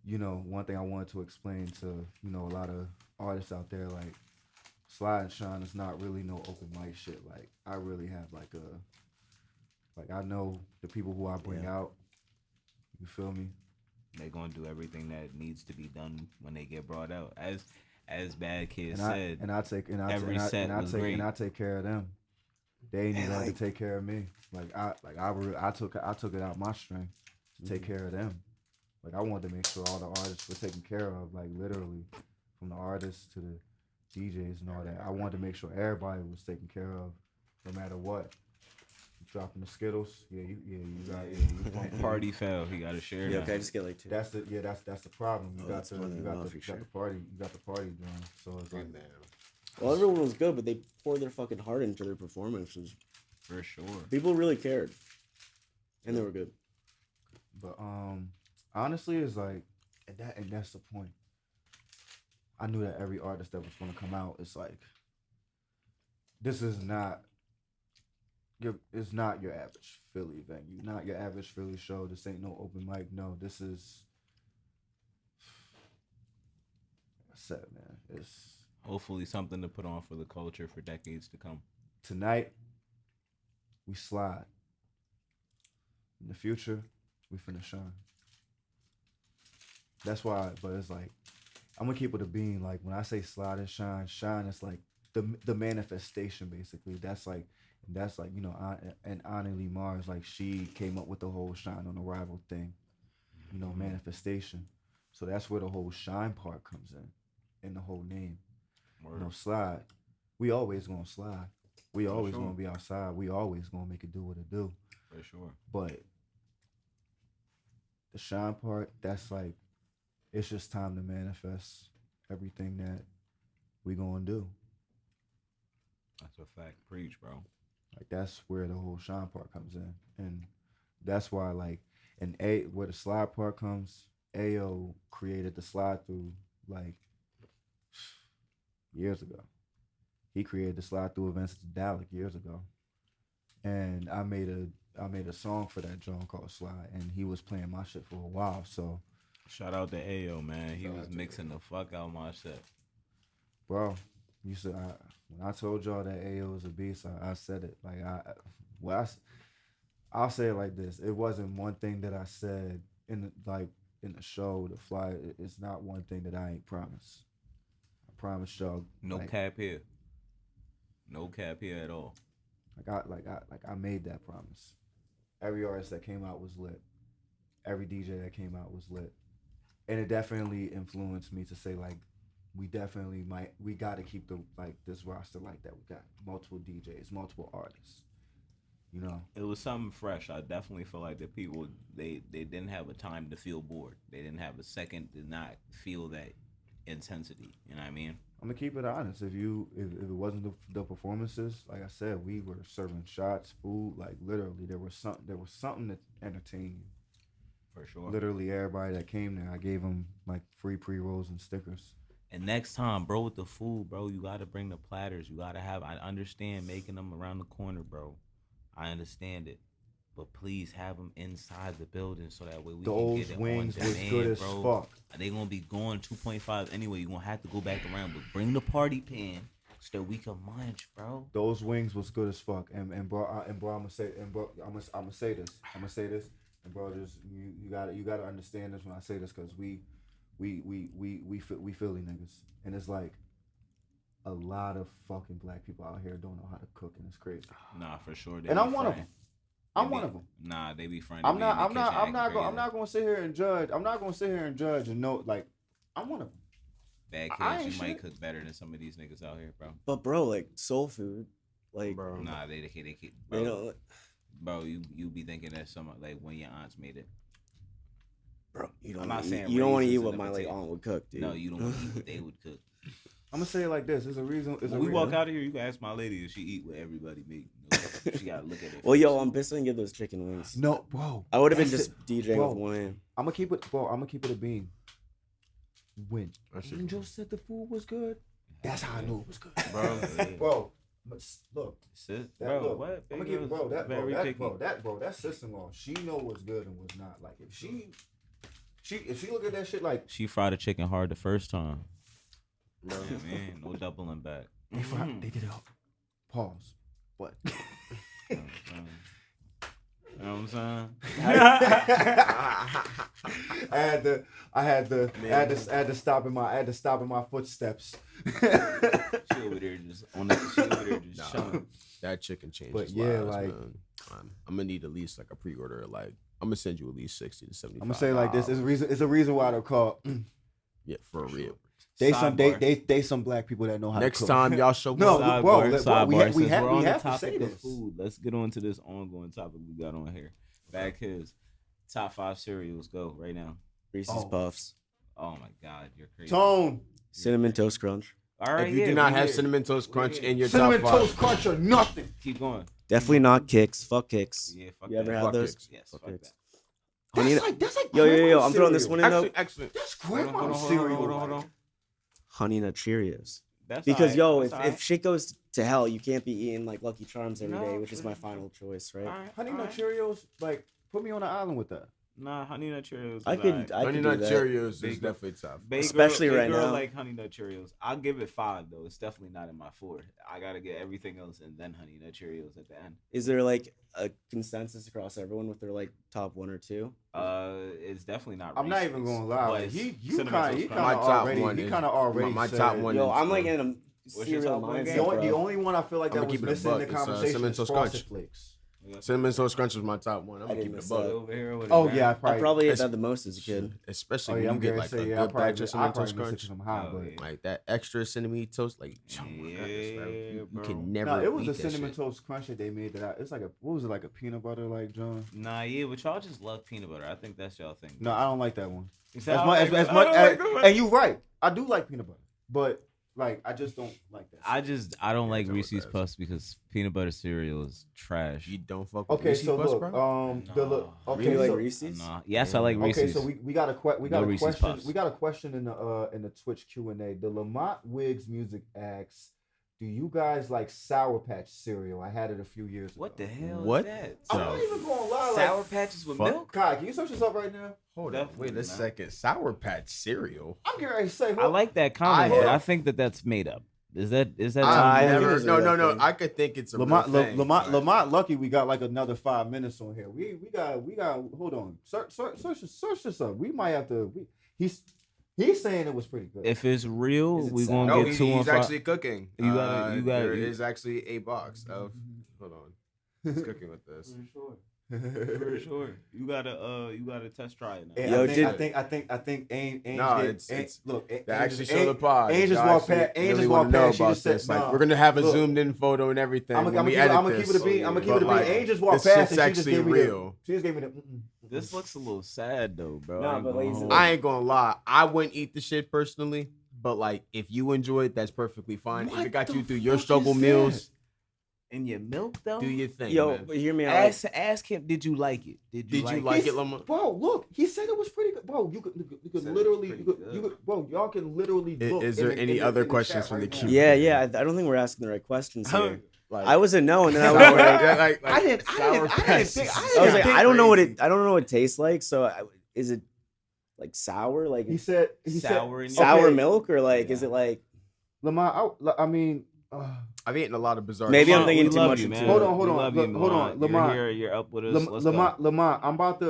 You know, one thing I wanted to explain to, you know, a lot of artists out there, like Slide and Shine is not really no open mic shit. Like I really have like I know the people who I bring out. You feel me? They're gonna do everything that needs to be done when they get brought out. As Bad Kid And said, I take care of them. They ain't even had to take care of me. I took it out my strength to take care of them. Like I wanted to make sure all the artists were taken care of, like literally, from the artists to the DJs and all that. I wanted to make sure everybody was taken care of, no matter what. Dropping the Skittles, you got party foul. He got to share Yeah, that. okay, I just get like two. That's the problem. You Oh, got that's the more you than got enough, the for sure. party doing. So it's like, Man. Well, everyone was good, but they poured their fucking heart into their performances. For sure. People really cared, and they were good. but honestly, it's like, and that's the point. I knew that every artist that was gonna come out, it's like, this is not it's not your average Philly venue, not your average Philly show. This ain't no open mic. No, this is. Like I said, man, it's Hopefully something to put on for the culture for decades to come. tonight. We slide. In the future, we finna shine. That's why. But it's like, I'm gonna keep it a beam. Like when I say slide and shine is like the manifestation basically. That's like you know, and Anna Lee Mars, like she came up with the whole shine on arrival thing, you know, manifestation. So that's where the whole shine part comes in the whole name. Word. You know, slide. We always gonna slide. We For always sure. gonna be outside. We always gonna make it do what it do. For sure. But the shine part, that's like, it's just time to manifest everything that we gonna do. That's a fact. Preach, bro. Like that's where the whole shine part comes in, and that's why like, where the slide part comes. Ayo created the slide through like years ago. He created the slide through events at the Dalek years ago, and I made a song for that joint called Slide, and he was playing my shit for a while. So, Shout out to Ayo, man. He was mixing the fuck out my set. bro, you said when I told y'all that Ayo was a beast, I said it. Like I'll say it like this: it wasn't one thing that I said in the show, the fly. It's not one thing that I ain't promised. I promised y'all. No cap here. No cap here at all. I made that promise. Every artist that came out was lit. Every DJ that came out was lit, and it definitely influenced me to say like, we got to keep this roster like that. We got multiple DJs, multiple artists. You know, It was something fresh. I definitely feel like the people they didn't have a time to feel bored. They didn't have a second to not feel that intensity. You know what I mean? I'm gonna keep it honest. If it wasn't the performances, like I said, we were serving shots, food, like literally there was something to entertain you. For sure. Literally everybody that came there, I gave them like free pre-rolls and stickers. And next time, bro, with the food, bro, you gotta bring the platters. You gotta have. I understand making them around the corner, bro. I understand it, but please have them inside the building so that way we can get it wings on was demand, good as bro. fuck. They gonna be going 2.5 anyway. You gonna have to go back around, but bring the party pan so that we can munch, bro. Those wings was good as fuck. And bro, I'm gonna say this. And bro, just you gotta understand this when I say this, cause we Philly niggas, and it's like a lot of fucking black people out here don't know how to cook, and it's crazy. Nah, for sure. And I'm one of them. I'm one of them. Nah, they be friendly. I'm not gonna sit here and judge. I'm not gonna sit here and judge and know, like, I'm one of them. Bad I kids, ain't you might shit. cook better than some of these niggas out here, bro. But bro, like soul food, like Bro. Nah, they you bro. know, Bro, you be thinking that some like when your aunts made it. bro, you don't. I'm not saying You don't want to raisins eat in what the my like potato. aunt would cook, dude. No, you don't want to eat what they would cook. I'm gonna say it like this. There's a reason. When we walk out of here, you can ask my lady if she eat what everybody make. You know, she gotta look at it. Well, yo, I'm pissed I didn't get those chicken wings. No, bro. I would have been that's just DJing bro. with one. I'm gonna keep it, bro. I'm gonna keep it a bean. When That shit- Angel said the food was good, that's how I knew it was good, Bro, bro. Look, Sit, that, bro, look, what? I'm gonna keep it, bro. Very picky. That sister-in-law, she know what's good and what's not. Like if she look at that shit like She fried the chicken hard the first time. Bro. Yeah, man, no doubling back. they did it all. Pause. What? You know what I'm saying? I had to stop in my footsteps. She over there just chilling. That chicken changes But yeah, lives, like- man. I'm gonna need at least like a pre-order. Like I'm gonna send you at least 60 to 75. I'm gonna say it like this. It's a reason why they're called. Yeah, for real. They Sidebar. some black people that know how Next to cook. time y'all show No, up, bro, Sidebar, we since have- we're we on the have to topic say of this. food. Let's get on to this ongoing topic we got on here. Bad kids. Top 5 cereals. Go right now. Reese's Oh. Puffs, Oh my God, you're crazy. Tone. cinnamon toast crunch. All right, if you yeah, do not we have here. cinnamon toast crunch here. in your Cinnamon top 5, toast crunch or nothing. Keep going. Definitely not Kicks. Fuck Kicks. Yeah, fuck You that. ever had Fuck those? Kicks. Yes, Fuck fuck Kicks. that. Honey, That's like yo, grandma's I'm throwing this cereal. one in though. Excellent. That's Hold on, grandma's cereal. hold on. Honey Nut Cheerios. That's Because all yo, right. That's if shit goes to hell, you can't be eating like Lucky Charms every day, No, which is my final choice, right? all right. Honey all Nut right. Cheerios, like put me on an island with that. Nah, Honey Nut Cheerios. I is could, alright. I Honey could Nut do that. Cheerios Big is girl. definitely tough. Big Especially girl, right big girl now. like Honey Nut Cheerios. I'll give it 5 though. It's definitely not in my 4. I gotta get everything else and then Honey Nut Cheerios at the end. Is there like a consensus across everyone with their like top 1 or 2? It's definitely not. I'm not even Reese's, gonna lie. but Like, it's you Cinnamon kind Toast of Crunch. My top already. one He is- kind of already. my said- top one Yo, is, I'm like in a What's your cereal top one mindset, again? The bro. only one I feel like I'ma that was keep it a missing in the buck. It's, conversation Cinnamon is Toast Frosted Crunch. Flakes. Cinnamon toast crunch was my top one. I'm I gonna didn't keep it a miss buck. that. Over here with Oh it, yeah, I man. probably. I probably ate It's- that the most as a kid. Especially Oh yeah, when I'm you get gonna like say a yeah. I good probably batch of miss cinnamon it toast 'cause crunch. I'm high, Oh, but yeah. Like that extra cinnamon toast, like oh my goodness, bro. Yeah, You bro. can never. no, it was beat a that cinnamon shit. toast crunch that they made. It's like what was it, like a peanut butter like John? Nah, yeah, but y'all just love peanut butter. I think that's y'all thing. No, I don't like that one. You As said, I much don't as like much that. I as, don't like that. and you're right. I do like peanut butter, but like I just don't like that. I don't like so it Reese's does. Puffs because peanut butter cereal is trash. You don't fuck with Okay, Reese's so Puffs, look, bro? okay, Really like so, Reese's? Nah. Yes, I like Okay, Reese's. okay, so we got a No Reese's question. Puffs. We got a question in the Twitch Q&A. The Lamont Wiggs Music asks, "Do you guys like Sour Patch cereal? I had it a few years ago." What the hell What? is that? I'm not even gonna lie. Sour Like, Patches with Fuck. milk? Kai, can you search this up right now? Hold on, Definitely wait a not. second. Sour Patch cereal. I'm getting ready to say. I like that comment, I but have- I think that's made up. Is that I think never. it's a No, real no, no. thing. I could think it's a Lamont, real thing. Lamont, lucky we got like another 5 minutes on here. We got. Hold on, search this up. We might have to. He's saying it was pretty good. If it's real, Is it we sour? gonna No, get 2 on he's 5. actually cooking. You gotta- There you- is actually a box of. Hold on. He's cooking with this. For sure. You gotta test try it now. And Yo, I think Ainge No, did- it's- Ainge- it's- look. They actually show the pod. Ainge just Y'all walked actually past. Ainge really just wanna walked know past. She about just said, this. Like nah. we're gonna have a Look, zoomed in photo and everything. I'm when gonna we keep it edit a this. bean. I'm gonna keep it a But, bean. like, Ainge just walked this past shit's and she just actually gave me the. real. She just gave me the. This looks a little sad though, bro. Nah, ain't but gonna like, hold I you. ain't gonna lie. I wouldn't eat the shit personally, But like, if you enjoy it, that's perfectly fine. If What it got the you through your fuck struggle is meals, And your milk though. do your thing, Yo, man. but hear me out. Ask him. Did you like it? Did you like it, Lamar? Bro, look, he said it was pretty good. Bro, you could Said it literally, was you pretty could, good. bro, y'all can literally look. Is there any other questions from the chat queue? right Yeah, now. yeah. I don't think we're asking the right questions here. Like, I was a no, and then I was sour- like, yeah, like I didn't Sour think. I was Patch. like, I don't know what it tastes like. So is it like sour? Like He said Sour in your sour okay. milk, or like is Yeah. it like? Lamar, I mean, I've eaten a lot of bizarre. Maybe I'm shit. thinking we too love much you, into man. it. Hold on, hold We on, love you, hold on, Lamar. You're here. You're up with us. Let's go. Lamar, I'm about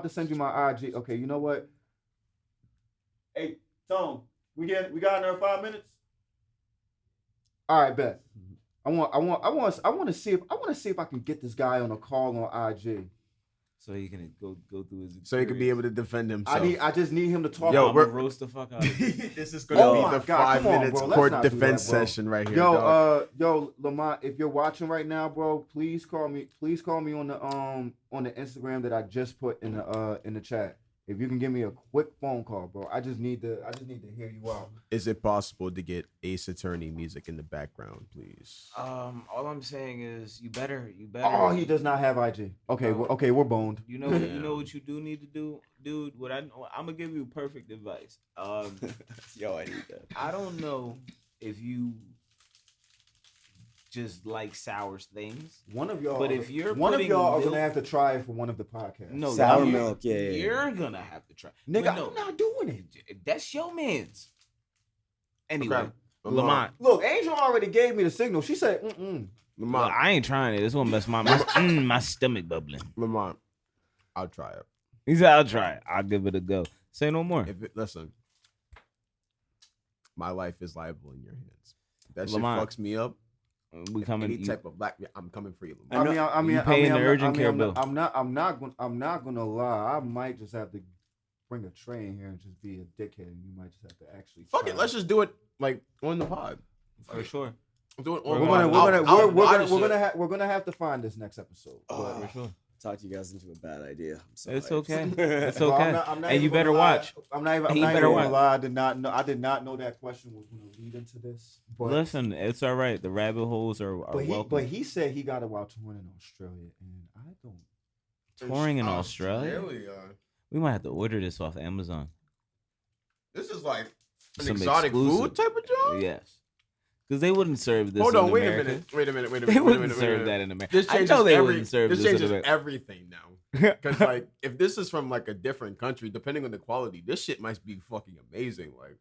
to send you my IG. Okay, you know what? Hey, Tone, we got another 5 minutes. All right, bet. I want to see if I can get this guy on a call on IG. So he can go through his. So he could be able experience. to defend himself. I just need him to talk. Yo, I'm we're- gonna roast the fuck out of you. This is gonna Oh be my the God, 5 come on, minutes bro. Let's court not do that, defense bro. session right here. dog. Yo, Lamont, if you're watching right now, bro, please call me. Please call me on the Instagram that I just put in the chat. If you can give me a quick phone call, bro, I just need to hear you out. Is it possible to get Ace Attorney music in the background, please? All I'm saying is you better. Oh, he does not have IG. Okay, No. we're boned. You know, you know what you do need to do, dude. What I'm gonna give you perfect advice. Yo, I need that. I don't know if you just like sour things. One of y'all, But if you're one of putting y'all are milk- gonna have to try it for one of the podcasts. No, Sour you're- milk, yeah. You're gonna have to try. nigga, But no, I'm not doing it. that's your man's. Anyway, Okay. Lamont. Look, Angel already gave me the signal. She said, Look, Lamont, I ain't trying it. This one mess my stomach bubbling. Lamont, I'll try it. He said, "I'll try it. I'll give it a go." Say no more. Listen, my life is liable in your hands. If that Lamont, shit fucks me up. We coming. Any type of black, I'm coming for you, I Lamont. know- you paying the urgent care bill. I'm not gonna lie. I might just have to bring a tray in here and just be a dickhead, and you might just have to actually. Fuck try it, let's just do it like on the pod. For sure. Do it We're on gonna- the we're pod. I'll buy the shit. we're gonna have to find this next episode. For sure. Talked you guys into a bad idea. I'm sorry. It's okay. It's Bro, okay. I'm not And you even better gonna lie. watch. I'm not even And you better even watch. gonna lie. I did not know that question was gonna lead into this. But Listen, it's all right. The rabbit holes are welcome. but he said he got it while touring in Australia, and I don't. Touring in Australia? Australia. We might have to order this off Amazon. This is like an Some exotic exclusive. food type of job. Yes. Because they wouldn't serve this Hold in on, wait America. a minute. Wait a minute. Wait a They minute. wouldn't serve that in America. This I changes know they every, wouldn't serve this this in changes America. everything now. Because like, if this is from like a different country, depending on the quality, this shit might be fucking amazing. Like,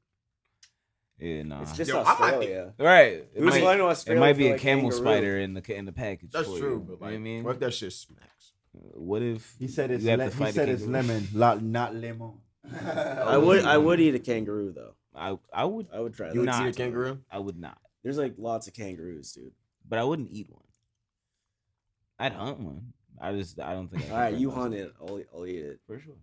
Yeah, nah. It's just Yo, I might Australia. right. It Who's might, flying to it Australia might for, be a like, camel kangaroo? spider in the package. that's for true. You. But You know like, what I mean? what if that shit smacks? What if He said it's you have to fight a kangaroo? lemon, not lemon. I would eat a kangaroo though. I would I would try You that. would Not. eat a kangaroo? I would not. There's like lots of kangaroos, dude. But I wouldn't eat one. I'd hunt one. I don't think. All right, you hunt it. I'll eat it. for sure.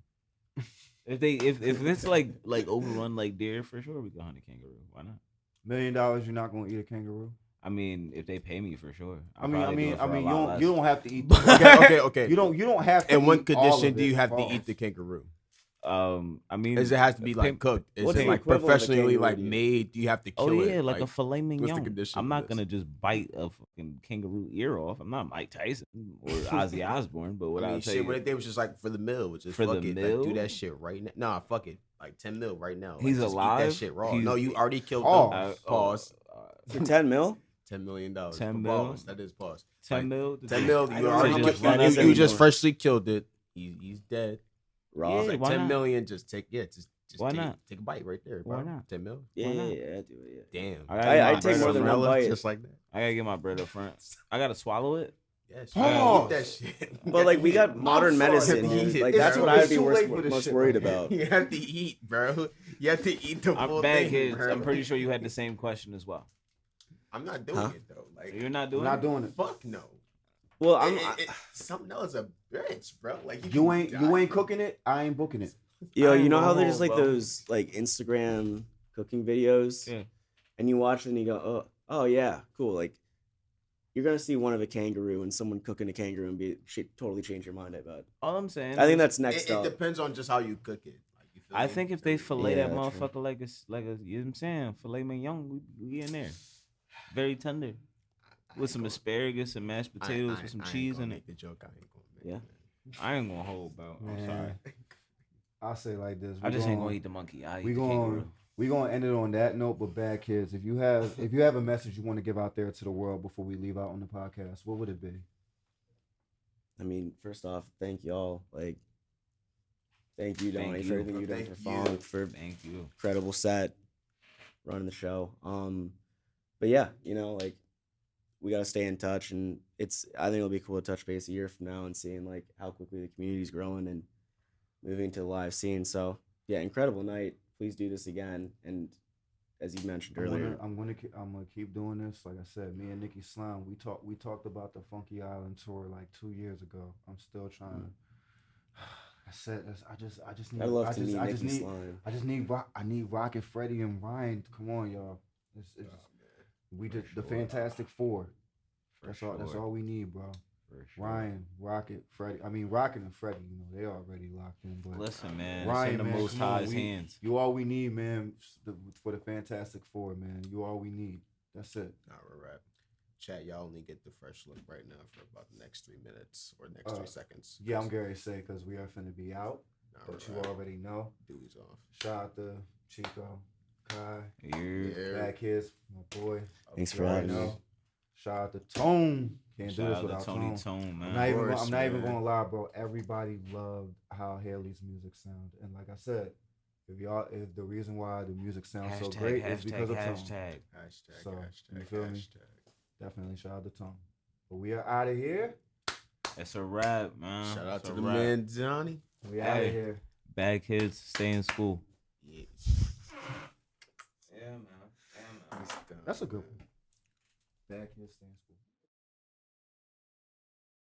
If it's like overrun like deer, for sure we can hunt a kangaroo. Why not? $1 million, you're not gonna eat a kangaroo. I mean, if they pay me for sure. I mean, you you don't have to eat. Okay. You don't have to. In what eat all condition of do you it, have to pause. eat the kangaroo? I mean, Is it has to be like cooked? Is what's it the like equivalent of professionally kangaroo like to you? made? Do you have to kill oh it? yeah, like a filet what's the mignon. condition I'm of not this? gonna just bite a fucking kangaroo ear off. I'm not Mike Tyson or Ozzy Osbourne, but what I mean, I'll tell shit, you, what if they was just like for the meal, which is For the fuck it, meal? like, do that shit right now. Nah, fuck it, like 10 mil right now. Like, He's just Eat alive? that shit raw. He's- No, you already killed Oh. them. Pause. For 10 mil? $10 million. 10 Pause. mil? That is pause. 10 Like, mil. 10 mil. I You don't already know how just much that is you just anymore. freshly killed it. He's dead. Raw? It's like why 10 not? million. Just take just Why take, not? take a bite right there. Why Bro. not? 10 mil. Yeah, Why yeah, not? yeah, I do it, yeah. Damn. I gotta get my I take bread more up than front. one bite. Just like that. I gotta get my bread up front. I gotta swallow it. Yes. Pause. Eat that shit. But like we got modern sorry, medicine but here. he- Like it's that's too- what I'd it's be too worse, late for this most shit, worried man. about. You have to eat, bro. You have to eat the full I'm bad thing, kids. bro. I'm pretty sure you had the same question as well. I'm not doing Huh? it though. Like You're not I'm doing not it? doing it. fuck no. Well, Something else a bitch, bro. Like You can ain't die. cooking it. I ain't booking it. yo, you I know how know, there's like bro. those like Instagram cooking videos, Yeah. and you watch it and you go, oh yeah, cool. Like you're gonna see one of a kangaroo and someone cooking a kangaroo and totally change your mind. I bet. All I'm saying. I think is- that's next It up. depends on just how you cook it. Like you I think if they fillet Yeah, that true. motherfucker like a, you know what I'm saying, filet mignon, we in there, very tender, with some asparagus and mashed potatoes with some cheese in it. The joke I ain't gonna make. Yeah. Man. I ain't gonna hold about. I'm Man. sorry. I'll say like this. I just ain't gonna eat the monkey. I eat We the going kangaroo. we gonna end it on that note. But bad kids, if you have a message you want to give out there to the world before we leave out on the podcast, what would it be? I mean, first off, thank y'all. Like, thank you, Donnie, Thank for you. everything you've done Thank for you. Phonk, for Thank you. incredible set, running the show. But yeah, you know, like, we gotta stay in touch, and I think it'll be cool to touch base a year from now and seeing like how quickly the community's growing and moving to the live scene. So yeah, incredible night. Please do this again. And as you mentioned earlier, I'm gonna keep doing this. Like I said, me and Nikki Slime, we talked about the Phonky Island tour like 2 years ago. I'm still trying. I said I just need. I'd love to meet I Nikki just need. Slime. I need Rocket, Freddie, and Ryan. Come on, y'all. We did the Fantastic Four. That's all we need, bro. Ryan, Rocket, Freddie. I mean, Rocket and Freddie. You know, they already locked in. But Listen, man. Ryan, It's in the man, Most come on, High's hands. You all we need, man. For the Fantastic Four, man. You all we need. That's it. Nah, we're right. Chat, y'all only get the fresh look right now for about the next 3 minutes or next 3 seconds. Yeah, I'm going to say because we are finna be out. Nah, But we're you right. already know. Dewey's off. Shout out to Chico, Kai, Yeah. Bad Kids, my boy. Thanks You for already having me. know. Shout out to Tone. Can't do Shout this out without to Tony Tone. Tone, man. I'm not even man. gonna lie, bro. Everybody loved how Haley's music sounded, and like I said, if the reason why the music sounds so great is because of Tone. hashtag. Hashtag, So, hashtag, you feel me? hashtag. Definitely shout out to Tone. But we are out of here. It's a wrap, man. Shout out It's to a the wrap. man, Johnny. We out of Hey. here. Bad kids, stay in school. Yeah. Yeah, man. That's a good one. Bad Kids Stand